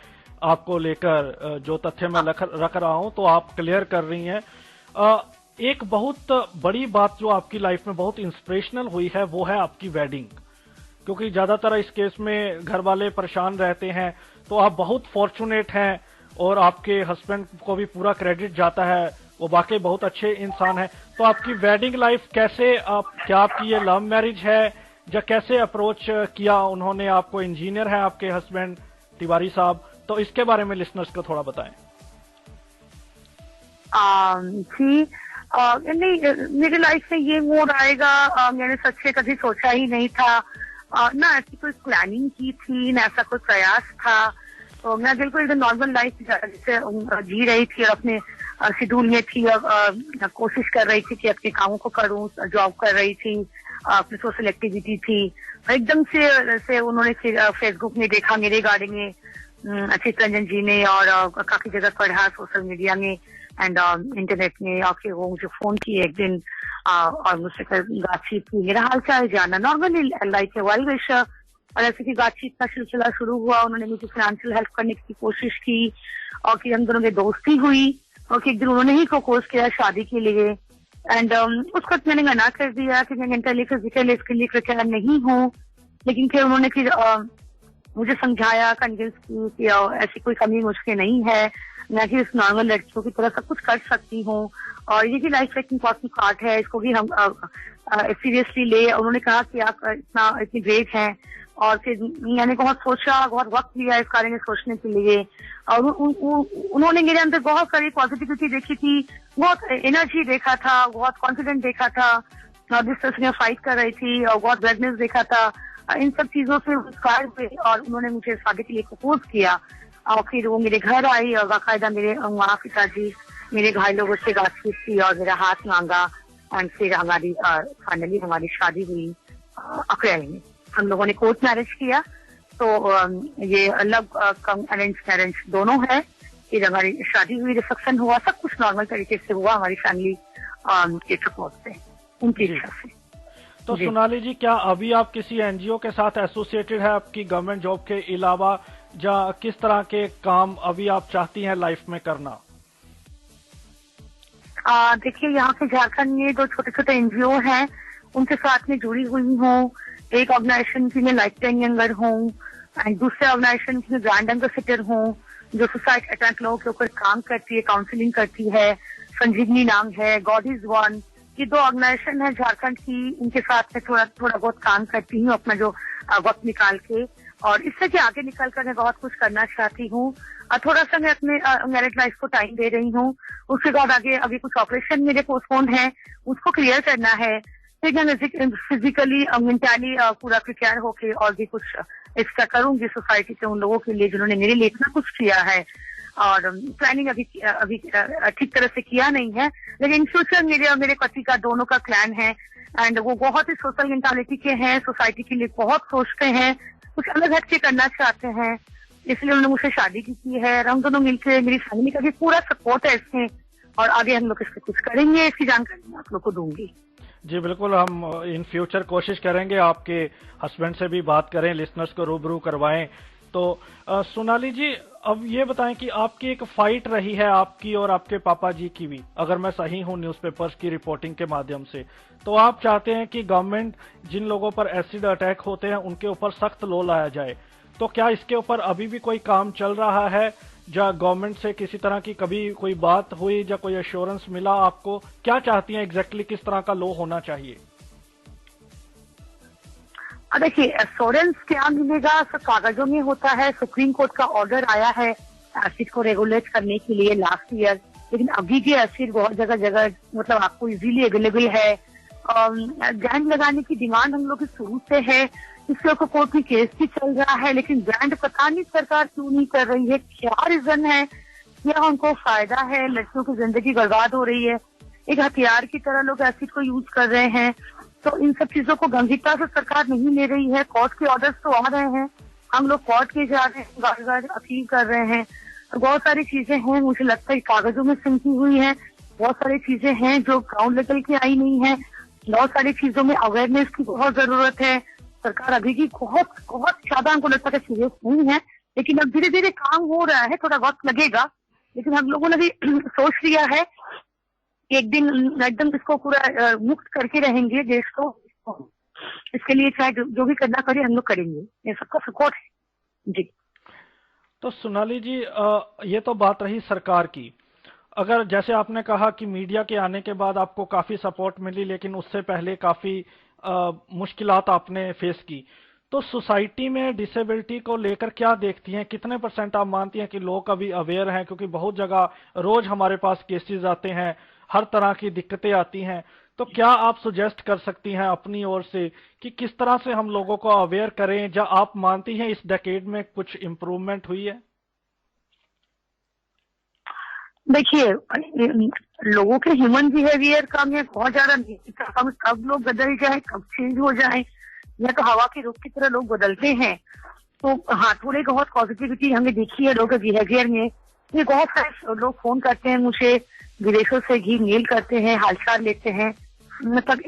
Speaker 2: आपको लेकर, जो तथ्य मैं रख रहा हूं तो आप क्लियर कर रही हैं। एक बहुत बड़ी बात जो आपकी लाइफ में बहुत इंस्पिरेशनल हुई है वो है आपकी वेडिंग। क्योंकि ज्यादातर इस केस में घर वाले परेशान रहते हैं। तो आप बहुत फॉर्चुनेट हैं और आपके हस्बैंड को भी पूरा क्रेडिट जाता है, वो वाकई बहुत अच्छे इंसान है। तो आपकी वेडिंग लाइफ कैसे, क्या आपकी ये लव मैरिज है या कैसे अप्रोच किया उन्होंने आपको? इंजीनियर है आपके हस्बैंड तिवारी साहब, तो इसके बारे में लिसनर्स को थोड़ा बताएं।
Speaker 3: जी, नहीं, मेरी लाइफ में ये मोड़ आएगा मैंने सच से कभी सोचा ही नहीं था। ना ऐसी कोई प्लानिंग की थी, ना ऐसा कोई प्रयास था। तो मैं बिल्कुल एकदम नॉर्मल लाइफ जैसे जी रही थी और अपने शेड्यूल में थी और कोशिश कर रही थी कि अपने कामों को करूं, जॉब कर रही थी, अपनी सोशल एक्टिविटी थी। एकदम से उन्होंने फेसबुक में देखा मेरे रिगार्डिंग में, अचित रंजन जी ने, और काफी जगह पढ़ा सोशल मीडिया में एंड इंटरनेट में। आके वो मुझे फोन किए एक दिन और मुझसे बातचीत की, मेरा हाल चाल जाना, normally like a well wisher. और ऐसे की बातचीत का सिलसिला शुरू हुआ। उन्होंने मुझे फाइनेंशियल हेल्प करने की कोशिश की और कि हम दोनों में दोस्ती हुई और कि एक दिन उन्होंने ही प्रपोज किया शादी के लिए। एंड उसको मैंने मना कर दिया कि मैं मेंटली फिजिकली इसके लिए प्रिपेयर नहीं हूँ। लेकिन फिर उन्होंने फिर मुझे समझाया, कन्विंस की कि ऐसी कोई कमी मुझसे नहीं है, मैं कि इस नॉर्मल लड़कियों की तरह सब कुछ कर सकती हूँ और ये भी लाइफ का एक इम्पोर्टेंट पार्ट है, इसको भी हम सीरियसली ले। उन्होंने कहा कि आप इतनी ग्रेट हैं। और फिर मैंने बहुत सोचा, बहुत वक्त लिया इस बारे में सोचने के लिए। और उन्होंने मेरे अंदर बहुत सारी पॉजिटिविटी देखी थी, बहुत एनर्जी देखा था, बहुत कॉन्फिडेंट देखा था, जिस तरह से मैं फाइट कर रही थी और बहुत रेडनेस देखा था। इन सब चीजों से इंस्पायर हुए और उन्होंने मुझे शादी के लिए प्रपोज किया। और फिर वो मेरे घर आई और बाकायदा मेरे माँ पिताजी मेरे भाई लोगों से बातचीत की और मेरा हाथ मांगा। एंड फिर हमारी फाइनली हमारी शादी हुई अप्रैल में। हम लोगों ने कोर्ट मैरिज किया। तो ये लव कम अरेंज मैरिज दोनों है। फिर हमारी शादी हुई, रिसेप्शन हुआ, सब कुछ नॉर्मल तरीके से हुआ हमारी फैमिली के सपोर्ट से, उनकी इच्छा से।
Speaker 2: तो सोनाली जी, क्या अभी आप किसी एनजीओ के साथ एसोसिएटेड है आपकी गवर्नमेंट जॉब के अलावा, या किस तरह के काम अभी आप चाहती हैं लाइफ में करना?
Speaker 3: देखिए, यहाँ पे झारखंड में 2 छोटे छोटे एनजीओ हैं, उनके साथ में जुड़ी हुई हूँ। एक ऑर्गेनाइजेशन की मैं लाइफ टाइम मेंबर हूँ एंड दूसरे ऑर्गेनाइजेशन की मैं ब्रांड एम्बेसडर हूँ, जो सुसाइड अटैक लोगों के ऊपर काम करती है, काउंसलिंग करती है। संजीवनी नाम है, गॉड इज वन। ये 2 ऑर्गेनाइजेशन है झारखंड की, इनके साथ में थोड़ा बहुत काम करती हूँ अपना जो वक्त निकाल के। और इससे कि आगे निकल कर मैं बहुत कुछ करना चाहती हूँ। थोड़ा सा मैं अपने मैरिड लाइफ को टाइम दे रही हूँ। उसके बाद आगे अभी कुछ ऑपरेशन मेरे पोस्टपोन है, उसको क्लियर करना है। फिर मैं फिजिकली मेंटली पूरा प्रिपेयर होके और भी कुछ एक्स्ट्रा करूंगी सोसाइटी के उन लोगों के लिए जिन्होंने मेरे लिए इतना कुछ किया है। और प्लानिंग अभी ठीक तरह से किया नहीं है, लेकिन फ्यूचर मेरे और मेरे पति का दोनों का प्लान है। एंड वो बहुत ही सोशल मेंटालिटी के हैं, सोसाइटी के लिए बहुत सोचते हैं, कुछ अलग हटके करना चाहते हैं, इसलिए उन्होंने मुझसे शादी की है। हम दोनों मिलकर, मेरी फैमिली का भी पूरा सपोर्ट है इसमें और आगे हम लोग इस पर कुछ करेंगे, इसकी जानकारी मैं आप लोग को दूंगी।
Speaker 2: जी बिल्कुल, हम इन फ्यूचर कोशिश करेंगे आपके हस्बैंड से भी बात करें, लिसनर्स को रूबरू करवाएं। तो सोनाली जी, अब ये बताएं कि आपकी एक फाइट रही है आपकी और आपके पापा जी की भी, अगर मैं सही हूं न्यूज़पेपर्स की रिपोर्टिंग के माध्यम से। तो आप चाहते हैं कि गवर्नमेंट जिन लोगों पर एसिड अटैक होते हैं उनके ऊपर सख्त लॉ लाया जाए। तो क्या इसके ऊपर अभी भी कोई काम चल रहा है, या गवर्नमेंट से किसी तरह की कभी कोई बात हुई या कोई एश्योरेंस मिला आपको? क्या चाहती हैं एग्जैक्टली, किस तरह का लॉ होना चाहिए?
Speaker 3: देखिए, एश्योरेंस क्या मिलेगा, सब कागजों में होता है। सुप्रीम कोर्ट का ऑर्डर आया है एसिड को रेगुलेट करने के लिए लास्ट ईयर, लेकिन अभी भी एसिड बहुत जगह जगह मतलब आपको इजीली अवेलेबल है। बैन लगाने की डिमांड हम लोग की शुरू से है, इसके ऊपर कोर्ट में केस भी चल रहा है, लेकिन बैन पता नहीं सरकार क्यों नहीं कर रही है, क्या रीजन है? या उनको फायदा है, लड़कियों की जिंदगी बर्बाद हो रही है, एक हथियार की तरह लोग एसिड को यूज कर रहे हैं। तो इन सब चीजों को गंभीरता से सरकार नहीं ले रही है। कोर्ट के ऑर्डर्स तो आ रहे हैं, हम लोग कोर्ट के जा रहे हैं, बार-बार अपील कर रहे हैं। तो बहुत सारी चीजें हैं, मुझे लगता है कागजों में सिमटी हुई है, बहुत सारी चीजें हैं जो ग्राउंड लेवल की आई नहीं है, बहुत सारी चीजों में अवेयरनेस की बहुत जरूरत है। सरकार अभी की बहुत ज्यादा हमको लगता है सीरियस नहीं है, लेकिन अब धीरे धीरे काम हो रहा है, थोड़ा वक्त लगेगा, लेकिन हम लोगों ने भी सोच लिया है कि एक दिन एकदम इसको पूरा मुक्त करके रहेंगे देश को। इसके लिए चाहे जो भी करना करे हम लोग करेंगे, ये सबका सपोर्ट है जी।
Speaker 2: तो सोनाली जी, ये तो बात रही सरकार की। अगर जैसे आपने कहा कि मीडिया के आने के बाद आपको काफी सपोर्ट मिली, लेकिन उससे पहले काफी मुश्किलात आपने फेस की, तो सोसाइटी में डिसेबिलिटी को लेकर क्या देखती हैं? कितने % आप मानती हैं कि लोग अभी अवेयर हैं? क्योंकि बहुत जगह रोज हमारे पास केसेस आते हैं, हर तरह की दिक्कतें आती हैं। तो क्या आप सुजेस्ट कर सकती हैं अपनी ओर से कि किस तरह से हम लोगों को अवेयर करें? या आप मानती हैं इस डेकेड में कुछ इम्प्रूवमेंट हुई है?
Speaker 3: देखिए, लोगों के ह्यूमन बिहेवियर का मैं बहुत ज्यादा नहीं, कब लोग बदल जाए, कब चेंज हो जाए, या तो हवा के रुख की तरह लोग बदलते हैं। तो हाँ, थोड़ी बहुत पॉजिटिविटी हमने देखी है लोगों के बिहेवियर में। ये बहुत सारे लोग फोन करते हैं मुझे, विदेशों से भी मेल करते हैं, हालचाल लेते हैं, मतलब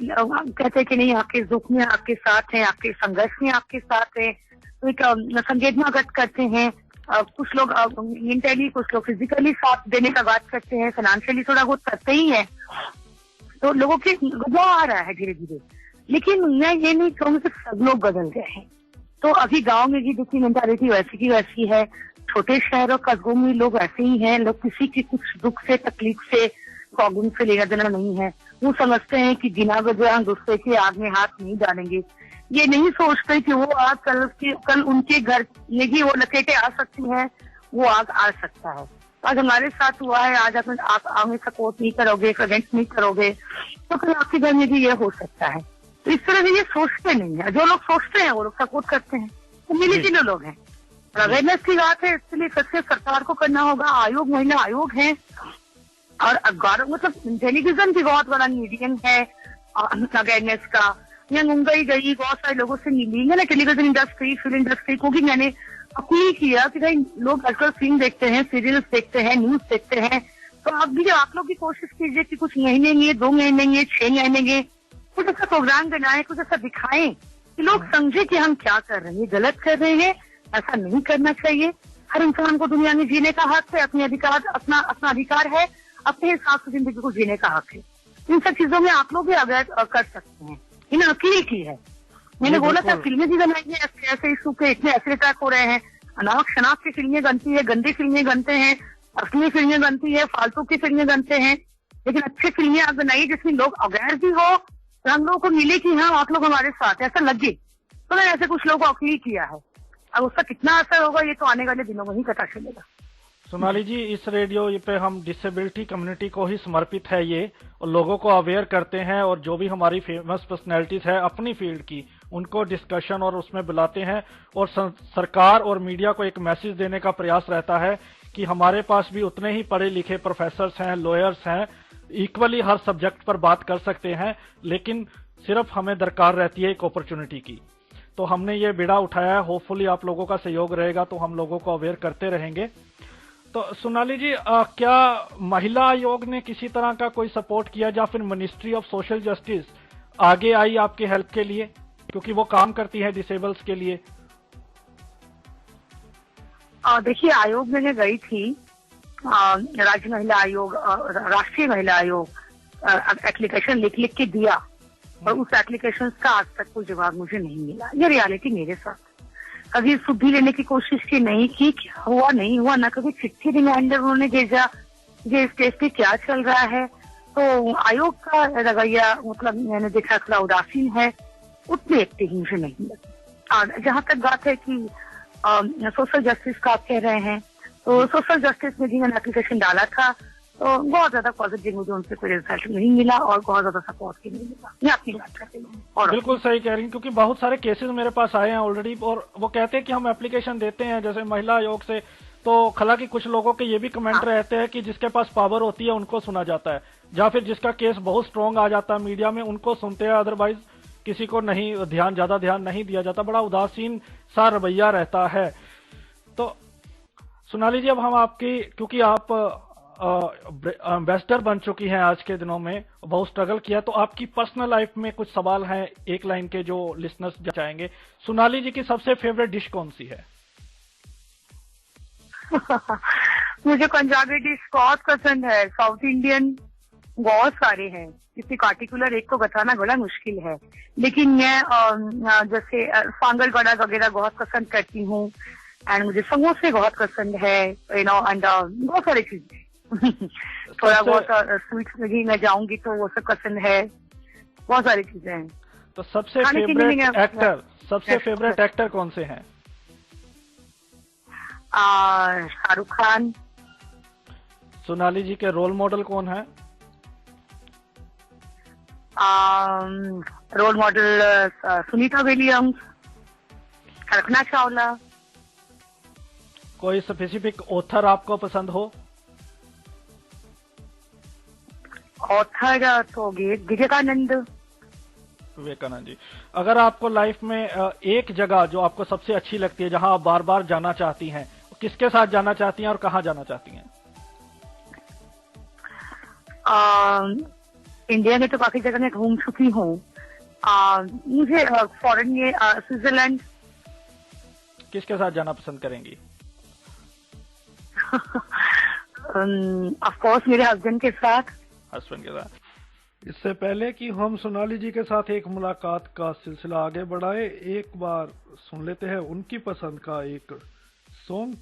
Speaker 3: कहते हैं कि नहीं, आपके दुख में आपके साथ हैं, आपके संघर्ष में आपके साथ हैं, तो एक संवेदना व्यक्त करते हैं। कुछ लोग मेंटली, कुछ लोग फिजिकली साथ देने का बात करते हैं, फाइनेंशियली थोड़ा बहुत करते ही है। तो लोगों के बदलाव आ रहा है धीरे धीरे, लेकिन मैं ये नहीं कहूँगी कि सब लोग बदल गए हैं। तो अभी गांव में भी देखिए मेंटालिटी वैसी की वैसी है, छोटे शहरों कस्बों में लोग ऐसे ही हैं। लोग किसी की कुछ दुख से, तकलीफ से, प्रॉब्लम से लेना देना नहीं है। वो समझते हैं कि बिना वजह दूसरे के आग में हाथ नहीं डालेंगे। ये नहीं सोचते कि वो आग कल उनके घर में ही वो लपेटे आ सकती है, वो आग आ सकता है। आज हमारे साथ हुआ है, आज आप हमें सपोर्ट नहीं करोगे, प्रेजेंट नहीं करोगे, तो कल आपके घर में भी ये हो सकता है। तो इस तरह से ये सोचते नहीं है। जो लोग सोचते हैं वो लोग सपोर्ट करते हैं, तो मिली जुले लोग हैं। अवेयरनेस की बात है, इसके लिए सबसे सरकार को करना होगा। आयोग, महिला आयोग है, और अखबारों, मतलब टेलीविजन भी बहुत बड़ा मीडियम है अवेयरनेस का। मैं मुंबई गई, बहुत सारे लोगों से मिली, मैंने टेलीविजन इंडस्ट्री, फिल्म इंडस्ट्री को भी मैंने अपील किया कि भाई लोग आजकल फिल्म देखते हैं, सीरियल्स देखते हैं, न्यूज देखते हैं, तो आप लोग भी कोशिश कीजिए कि कुछ महीने में, 2 महीने में, 6 महीने में कुछ ऐसा प्रोग्राम बनाएं, कुछ ऐसा दिखाएं कि लोग समझे कि हम क्या कर रहे हैं, गलत कर रहे हैं, ऐसा नहीं करना चाहिए। हर इंसान को दुनिया में जीने का हक है, अपने अधिकार, अपना अधिकार है, अपने हिसाब से जिंदगी को जीने का हक है। इन सब चीजों में आप लोग भी अवेयर कर सकते हैं। इन्हें अपील की है, मैंने बोला था फिल्में भी बनाई है, ऐसे इशू पे इतने ऐसे अटैक हो रहे हैं, अनावक शनाक की फिल्में बनती है, गंदी फिल्में बनते हैं, असली फिल्में बनती है, फालतू की फिल्में बनते हैं, लेकिन अच्छी फिल्में आप बनाइए जिसमें लोग अवेयर भी हो, हम लोगों को मिले कि हाँ आप लोग हमारे साथ, ऐसा लगे। तो मैंने ऐसे कुछ लोगों को अपील किया है। अब उसका कितना असर होगा ये तो आने वाले दिनों में ही पता चलेगा।
Speaker 2: सोनाली जी, इस रेडियो पे हम डिसेबिलिटी कम्युनिटी को ही समर्पित है ये, और लोगों को अवेयर करते हैं, और जो भी हमारी फेमस पर्सनैलिटीज है अपनी फील्ड की, उनको डिस्कशन और उसमें बुलाते हैं, और सरकार और मीडिया को एक मैसेज देने का प्रयास रहता है कि हमारे पास भी उतने ही पढ़े लिखे प्रोफेसर्स हैं, लॉयर्स हैं, इक्वली हर सब्जेक्ट पर बात कर सकते हैं, लेकिन सिर्फ हमें दरकार रहती है एक अपॉर्चुनिटी की। तो हमने ये बीड़ा उठाया है, होपफुली आप लोगों का सहयोग रहेगा तो हम लोगों को अवेयर करते रहेंगे। तो सोनाली जी, क्या महिला आयोग ने किसी तरह का कोई सपोर्ट किया, या फिर मिनिस्ट्री ऑफ सोशल जस्टिस आगे आई आपकी हेल्प के लिए, क्योंकि वो काम करती है डिसेबल्स के लिए?
Speaker 3: देखिए, आयोग में मैं गई थी, राज्य महिला आयोग, राष्ट्रीय महिला आयोग, एप्लीकेशन लिख के दिया, और उस एप्लीकेशन का आज तक कोई जवाब मुझे नहीं मिला। ये रियलिटी मेरे साथ। कभी सुधि लेने की कोशिश की नहीं की, क्या हुआ नहीं हुआ, ना कभी चिट्ठी रिमाइंडर उन्होंने भेजा ये इस केस पे क्या चल रहा है। तो आयोग का रवैया, मतलब मैंने देखा थोड़ा उदासीन है, उतनी एक्टिव मुझे नहीं लगी। जहाँ तक बात है कि सोशल जस्टिस का आप कह रहे हैं, तो सोशल जस्टिस में भी मैंने एप्लीकेशन डाला था, तो बहुत ज्यादा पॉजिटिव मुझे उनसे कोई रिजल्ट नहीं मिला, और बहुत ज्यादा सपोर्ट भी नहीं मिला। मैं अपनी बात करती हूँ।
Speaker 2: बिल्कुल सही कह रही हैं, क्योंकि बहुत सारे केसेस मेरे पास आए हैं ऑलरेडी, और वो कहते हैं कि हम एप्लीकेशन देते हैं जैसे महिला आयोग से, तो हालांकि कुछ लोगों के ये भी कमेंट रहते हैं कि जिसके पास पावर होती है उनको सुना जाता है, या फिर जिसका केस बहुत स्ट्रांग आ जाता है मीडिया में उनको सुनते हैं, अदरवाइज किसी को नहीं ज्यादा ध्यान नहीं दिया जाता। बड़ा उदासीन सा रवैया रहता है। तो सोनाली जी, अब हम आपकी, क्योंकि आप एम्बेसडर बन चुकी हैं आज के दिनों में, बहुत स्ट्रगल किया, तो आपकी पर्सनल लाइफ में कुछ सवाल हैं एक लाइन के जो लिसनर्स चाहेंगे। सोनाली जी की सबसे फेवरेट डिश कौन सी है?
Speaker 3: मुझे पंजाबी डिश बहुत पसंद है, साउथ इंडियन बहुत सारे हैं, किसी पार्टिकुलर एक को बताना बड़ा मुश्किल है। लेकिन मैं जैसे फांगल वड़ा वगैरह बहुत पसंद करती हूँ, एंड मुझे समोसे बहुत पसंद है, एंड बहुत सारी चीजें। थोड़ा बहुत स्वीट्स में भी मैं जाऊंगी तो वो सब पसंद है, बहुत सारी चीजें हैं।
Speaker 2: तो सबसे
Speaker 3: खाने पीने में
Speaker 2: फेवरेट एक्टर, सबसे फेवरेट एक्टर कौन से हैं?
Speaker 3: शाहरुख खान।
Speaker 2: सोनाली जी के रोल मॉडल कौन है?
Speaker 3: Role model Sunita Williams, Kalpana Chawla.
Speaker 2: कोई स्पेसिफिक ऑथर आपको पसंद हो?
Speaker 3: ऑथर तो विवेकानंद।
Speaker 2: विवेकानंद जी। अगर आपको लाइफ में एक जगह जो आपको सबसे अच्छी लगती है, जहां आप बार बार जाना चाहती हैं, किसके साथ जाना चाहती हैं और कहां जाना चाहती हैं?
Speaker 3: इंडिया में तो काफी जगह मैं घूम चुकी हूँ। मुझे फॉरेन में स्विट्जरलैंड।
Speaker 2: किसके साथ जाना पसंद करेंगी?
Speaker 3: ऑफ कोर्स मेरे हस्बैंड के साथ।
Speaker 2: हस्बैंड के साथ। इससे पहले कि हम सोनाली जी के साथ एक मुलाकात का सिलसिला आगे बढ़ाए, एक बार सुन लेते हैं उनकी पसंद का एक सॉन्ग।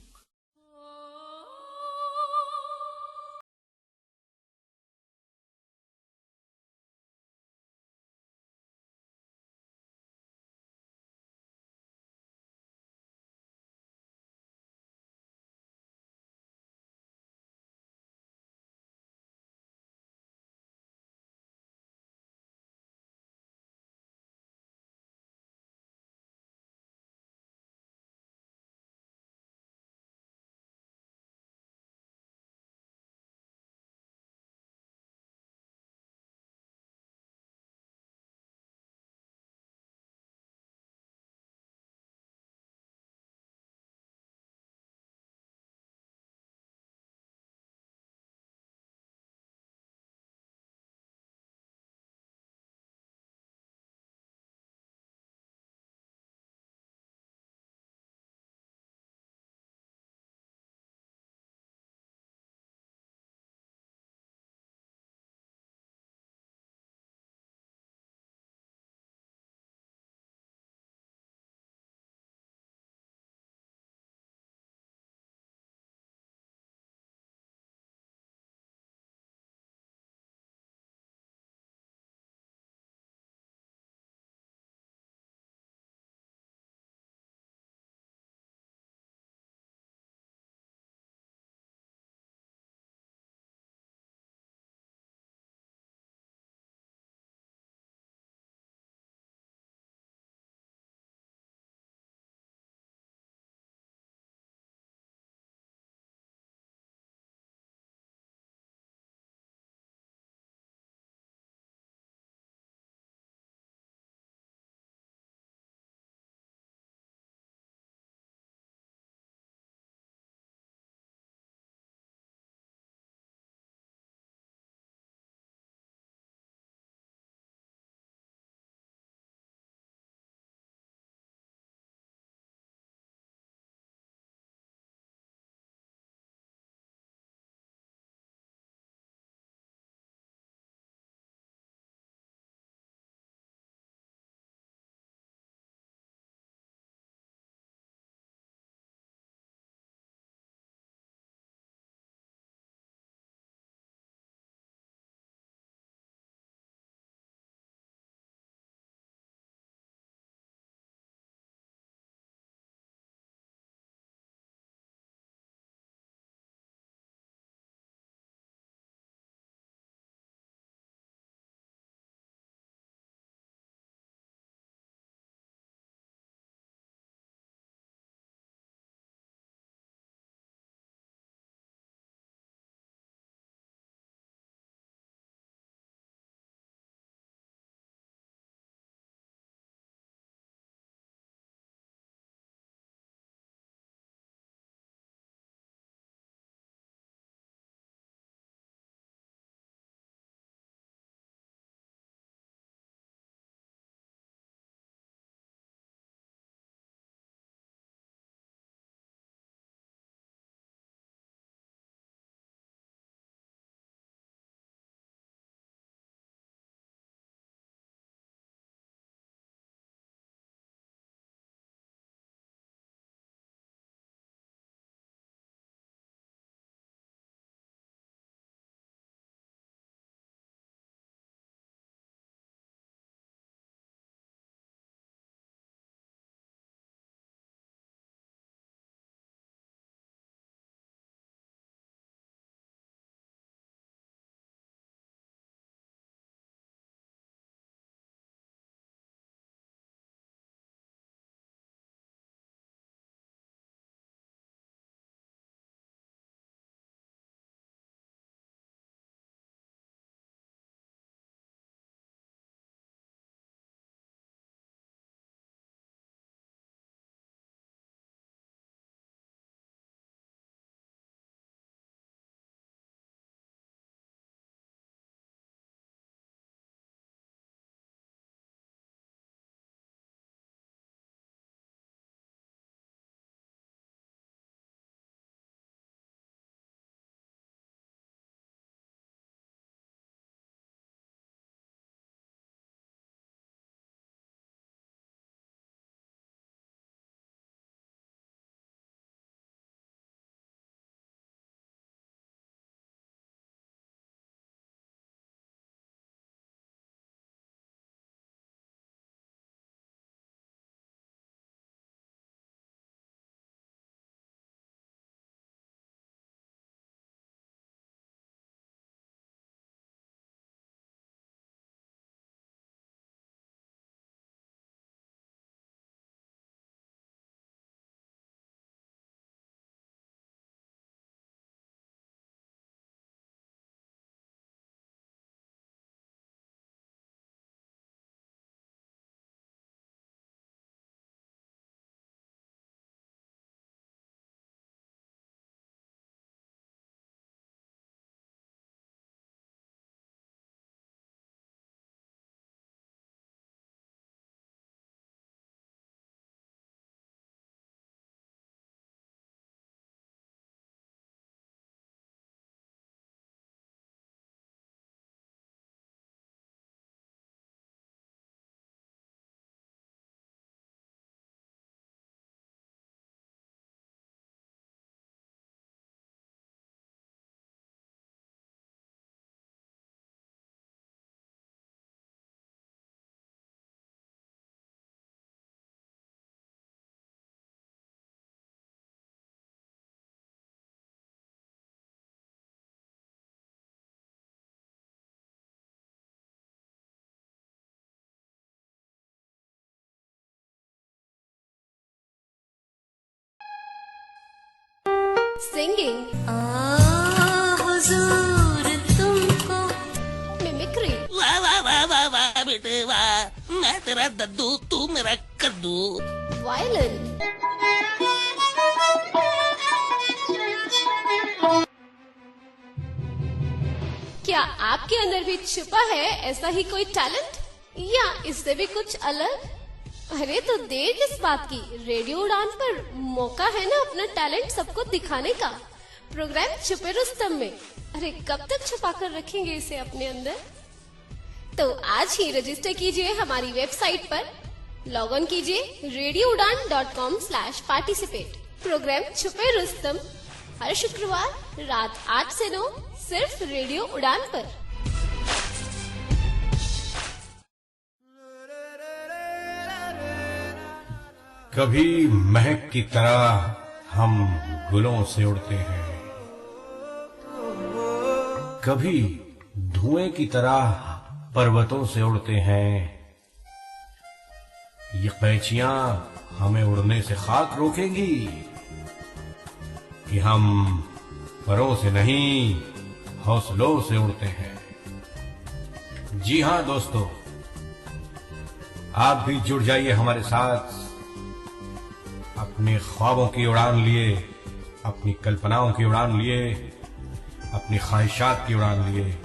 Speaker 7: सिंगिंग, हुजूर तुमको, मिमिक्री,
Speaker 8: वाह वाह वाह वाह वाह बेटे वाह, मैं तेरा दद्दू तू मेरा कद्दू,
Speaker 7: वायलिन, क्या आपके अंदर भी छुपा है ऐसा ही कोई टैलेंट या इससे भी कुछ अलग? अरे तो देर किस बात की, रेडियो उड़ान पर मौका है ना अपना टैलेंट सबको दिखाने का। प्रोग्राम छुपे रुस्तम में, अरे कब तक छुपा कर रखेंगे इसे अपने अंदर? तो आज ही रजिस्टर कीजिए हमारी वेबसाइट पर, लॉग ऑन कीजिए radioudan.com/participate। प्रोग्राम छुपे रुस्तम हर शुक्रवार रात 8 से 9 सिर्फ रेडियो उड़ान पर।
Speaker 1: कभी महक की तरह हम गुलों से उड़ते हैं, कभी धुएं की तरह पर्वतों से उड़ते हैं। ये कैचियां हमें उड़ने से खाक रोकेंगी कि हम परों से नहीं हौसलों से उड़ते हैं। जी हां दोस्तों, आप भी जुड़ जाइए हमारे साथ, अपने ख्वाबों की उड़ान लिए, अपनी कल्पनाओं की उड़ान लिए, अपनी ख्वाहिशात की उड़ान लिए।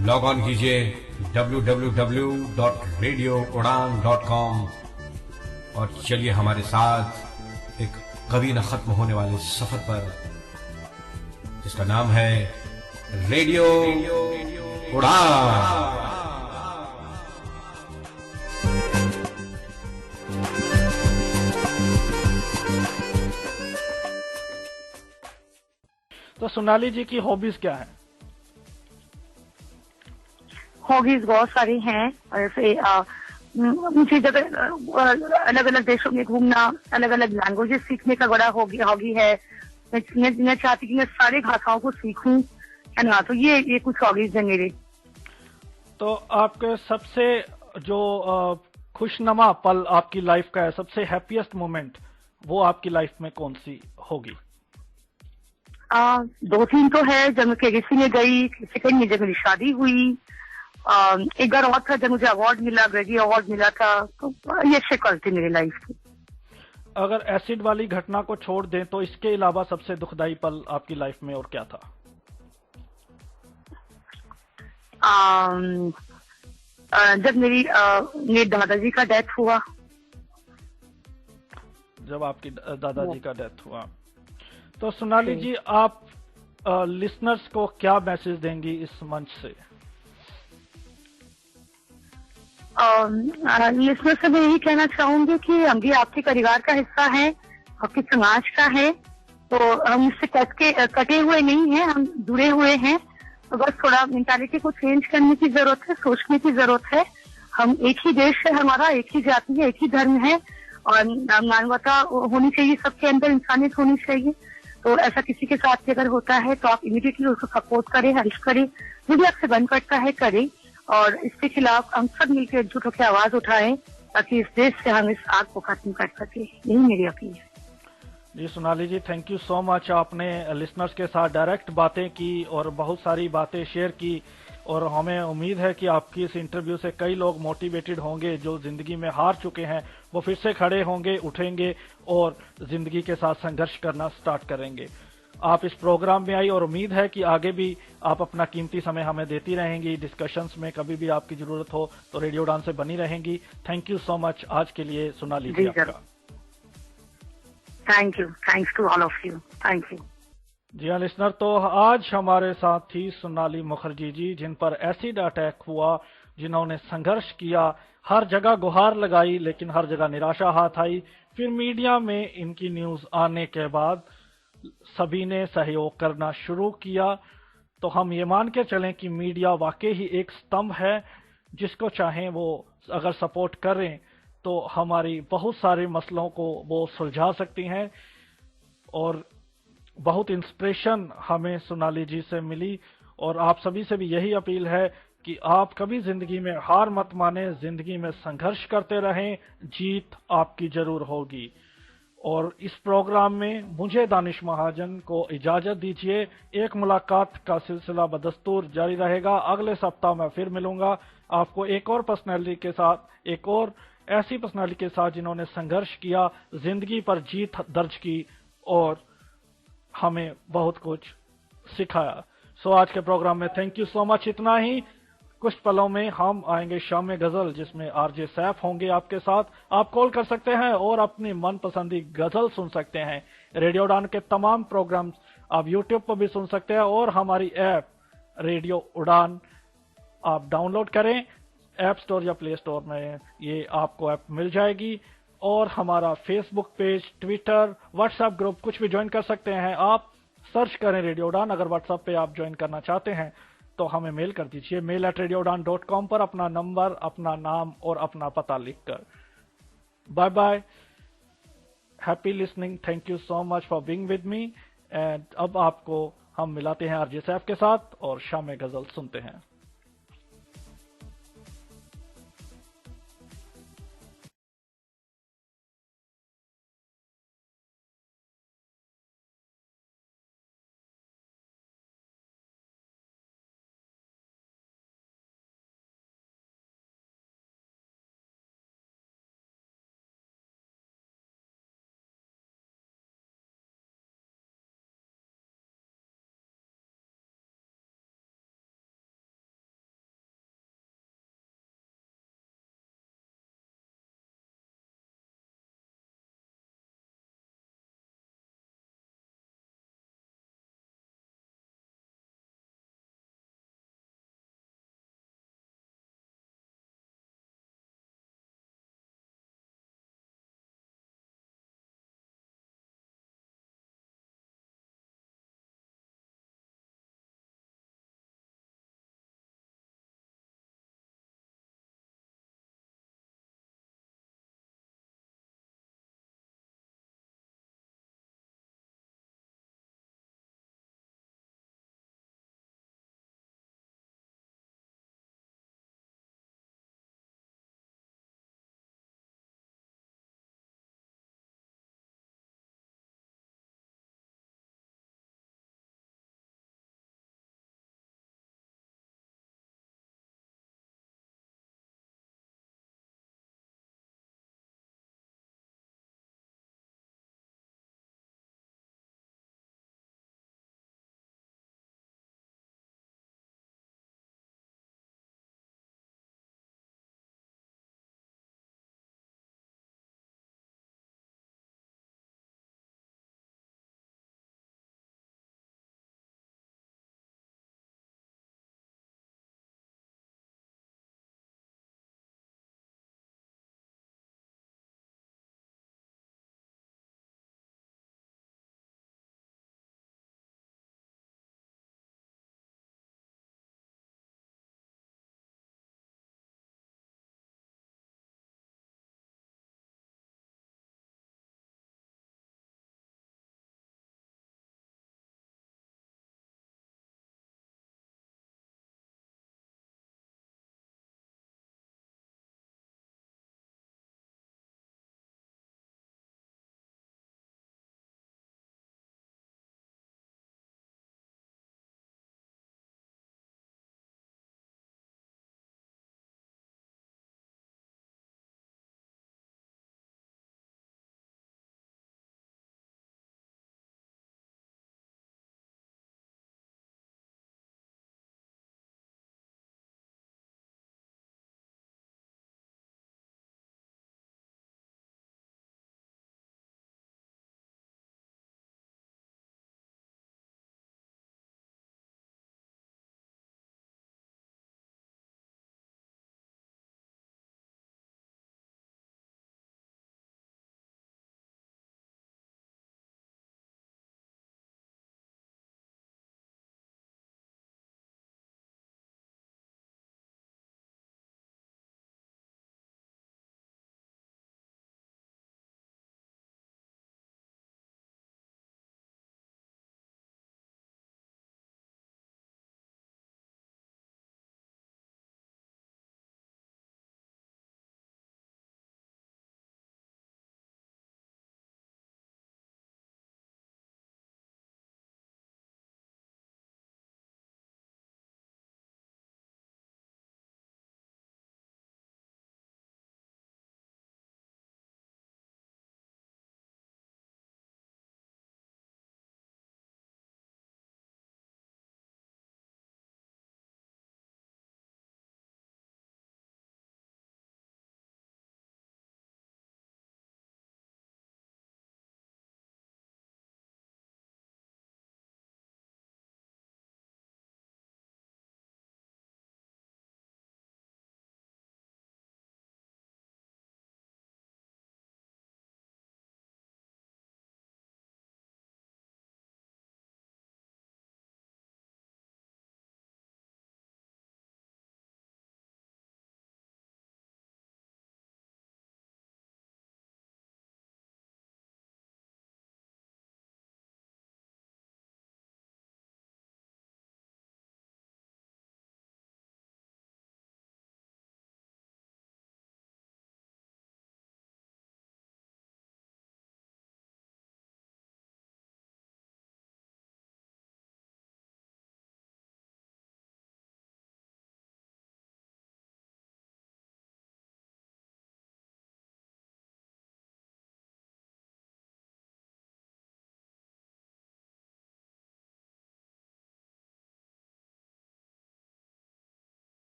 Speaker 1: लॉग ऑन कीजिए www.radioudan.com और चलिए हमारे साथ एक कभी न खत्म होने वाले सफर पर, जिसका नाम है रेडियो उड़ान।
Speaker 2: तो सोनाली जी की हॉबीज क्या है?
Speaker 3: हॉबीज बहुत सारी हैं, जैसे मुझे जगह अलग अलग देशों में घूमना, अलग अलग लैंग्वेजेस सीखने का बड़ा हॉबी है। मैं चाहती कि मैं सारी भाषाओं को सीखूं, है ना। तो ये कुछ हॉबीज है मेरे।
Speaker 2: तो आपके सबसे जो खुशनुमा पल आपकी लाइफ का है, सबसे हैप्पीएस्ट मोमेंट, वो आपकी लाइफ में कौन सी होगी?
Speaker 3: 2-3 तो है। जब मैं केबीसी में गई, सेकेंड में जब मेरी शादी हुई, एक बार और था जब मुझे अवार्ड मिला, ग्रेजी अवार्ड मिला था। तो ये अच्छे पल थे मेरी लाइफ की।
Speaker 2: अगर एसिड वाली घटना को छोड़ दें तो इसके अलावा सबसे दुखदाई पल आपकी लाइफ में और क्या था?
Speaker 3: जब मेरे दादाजी का डेथ हुआ।
Speaker 2: जब आपकी दादाजी का डेथ हुआ। तो सोनाली जी, आप लिसनर्स को क्या मैसेज देंगी इस मंच से?
Speaker 3: लिसनर्स से मैं यही कहना चाहूंगी कि हम भी आपके परिवार का हिस्सा है, आपके समाज का है। तो हम इससे कटे हुए नहीं हैं, हम जुड़े हुए हैं। तो बस थोड़ा मेंटालिटी को चेंज करने की जरूरत है, सोचने की जरूरत है। हम एक ही देश है हमारा, एक ही जाति है, एक ही धर्म है, और मानवता होनी चाहिए, सबके अंदर इंसानियत होनी चाहिए। तो ऐसा किसी के साथ अगर होता है तो आप इमीडिएटली उसको सपोर्ट करें, हेल्प करें, जो भी आपसे बन पड़ता है करें, और इसके खिलाफ हम सब मिलकर एकजुट होकर आवाज उठाएं, ताकि इस देश से हम इस आग को खत्म कर सके। यही मेरी अपील है।
Speaker 2: जी सोनाली जी, थैंक यू सो मच। आपने लिसनर्स के साथ डायरेक्ट बातें की और बहुत सारी बातें शेयर की, और हमें उम्मीद है कि आपकी इस इंटरव्यू से कई लोग मोटिवेटेड होंगे, जो जिंदगी में हार चुके हैं वो फिर से खड़े होंगे, उठेंगे और जिंदगी के साथ संघर्ष करना स्टार्ट करेंगे। आप इस प्रोग्राम में आई और उम्मीद है कि आगे भी आप अपना कीमती समय हमें देती रहेंगी। डिस्कशंस में कभी भी आपकी जरूरत हो तो रेडियो उड़ान से बनी रहेंगी। थैंक यू सो मच आज के लिए सोनाली जी आपका।
Speaker 3: Thank you, thanks to all of you, thank you.
Speaker 2: जी हाँ लिसनर, तो आज हमारे साथ थी सोनाली मुखर्जी जी, जिन पर एसिड अटैक हुआ, जिन्होंने संघर्ष किया, हर जगह गुहार लगाई, लेकिन हर जगह निराशा हाथ आई। फिर मीडिया में इनकी न्यूज आने के बाद सभी ने सहयोग करना शुरू किया। तो हम ये मान के चलें कि मीडिया वाकई ही एक स्तंभ है, जिसको चाहें वो अगर सपोर्ट करें तो हमारी बहुत सारे मसलों को वो सुलझा सकती हैं। और बहुत इंस्पिरेशन हमें सोनाली जी से मिली, और आप सभी से भी यही अपील है कि आप कभी जिंदगी में हार मत माने, जिंदगी में संघर्ष करते रहें, जीत आपकी जरूर होगी। और इस प्रोग्राम में मुझे दानिश महाजन को इजाजत दीजिए। एक मुलाकात का सिलसिला बदस्तूर जारी रहेगा। अगले सप्ताह मैं फिर मिलूंगा आपको एक और पर्सनैलिटी के साथ, एक और ऐसी पर्सनैलिटी के साथ जिन्होंने संघर्ष किया, जिंदगी पर जीत दर्ज की और हमें बहुत कुछ सिखाया। सो आज के प्रोग्राम में थैंक यू सो मच। इतना ही। कुछ पलों में हम आएंगे शाम में गजल, जिसमें आरजे सैफ होंगे आपके साथ। आप कॉल कर सकते हैं और अपनी मनपसंदी गजल सुन सकते हैं। रेडियो उड़ान के तमाम प्रोग्राम्स आप यूट्यूब पर भी सुन सकते हैं और हमारी ऐप रेडियो उड़ान आप डाउनलोड करें ऐप स्टोर या प्ले स्टोर में, ये आपको ऐप मिल जाएगी। और हमारा Facebook page, Twitter, WhatsApp group कुछ भी ज्वाइन कर सकते हैं। आप सर्च करें रेडियो उड़ान। अगर व्हाट्सएप पे आप ज्वाइन करना चाहते हैं तो हमें मेल कर दीजिए, mail@radioudan.com पर अपना नंबर, अपना नाम और अपना पता लिखकर। Bye bye, happy listening, thank you so much for being with me. And अब आपको हम मिलाते हैं आरजे सैफ के साथ और शाम में गजल सुनते हैं।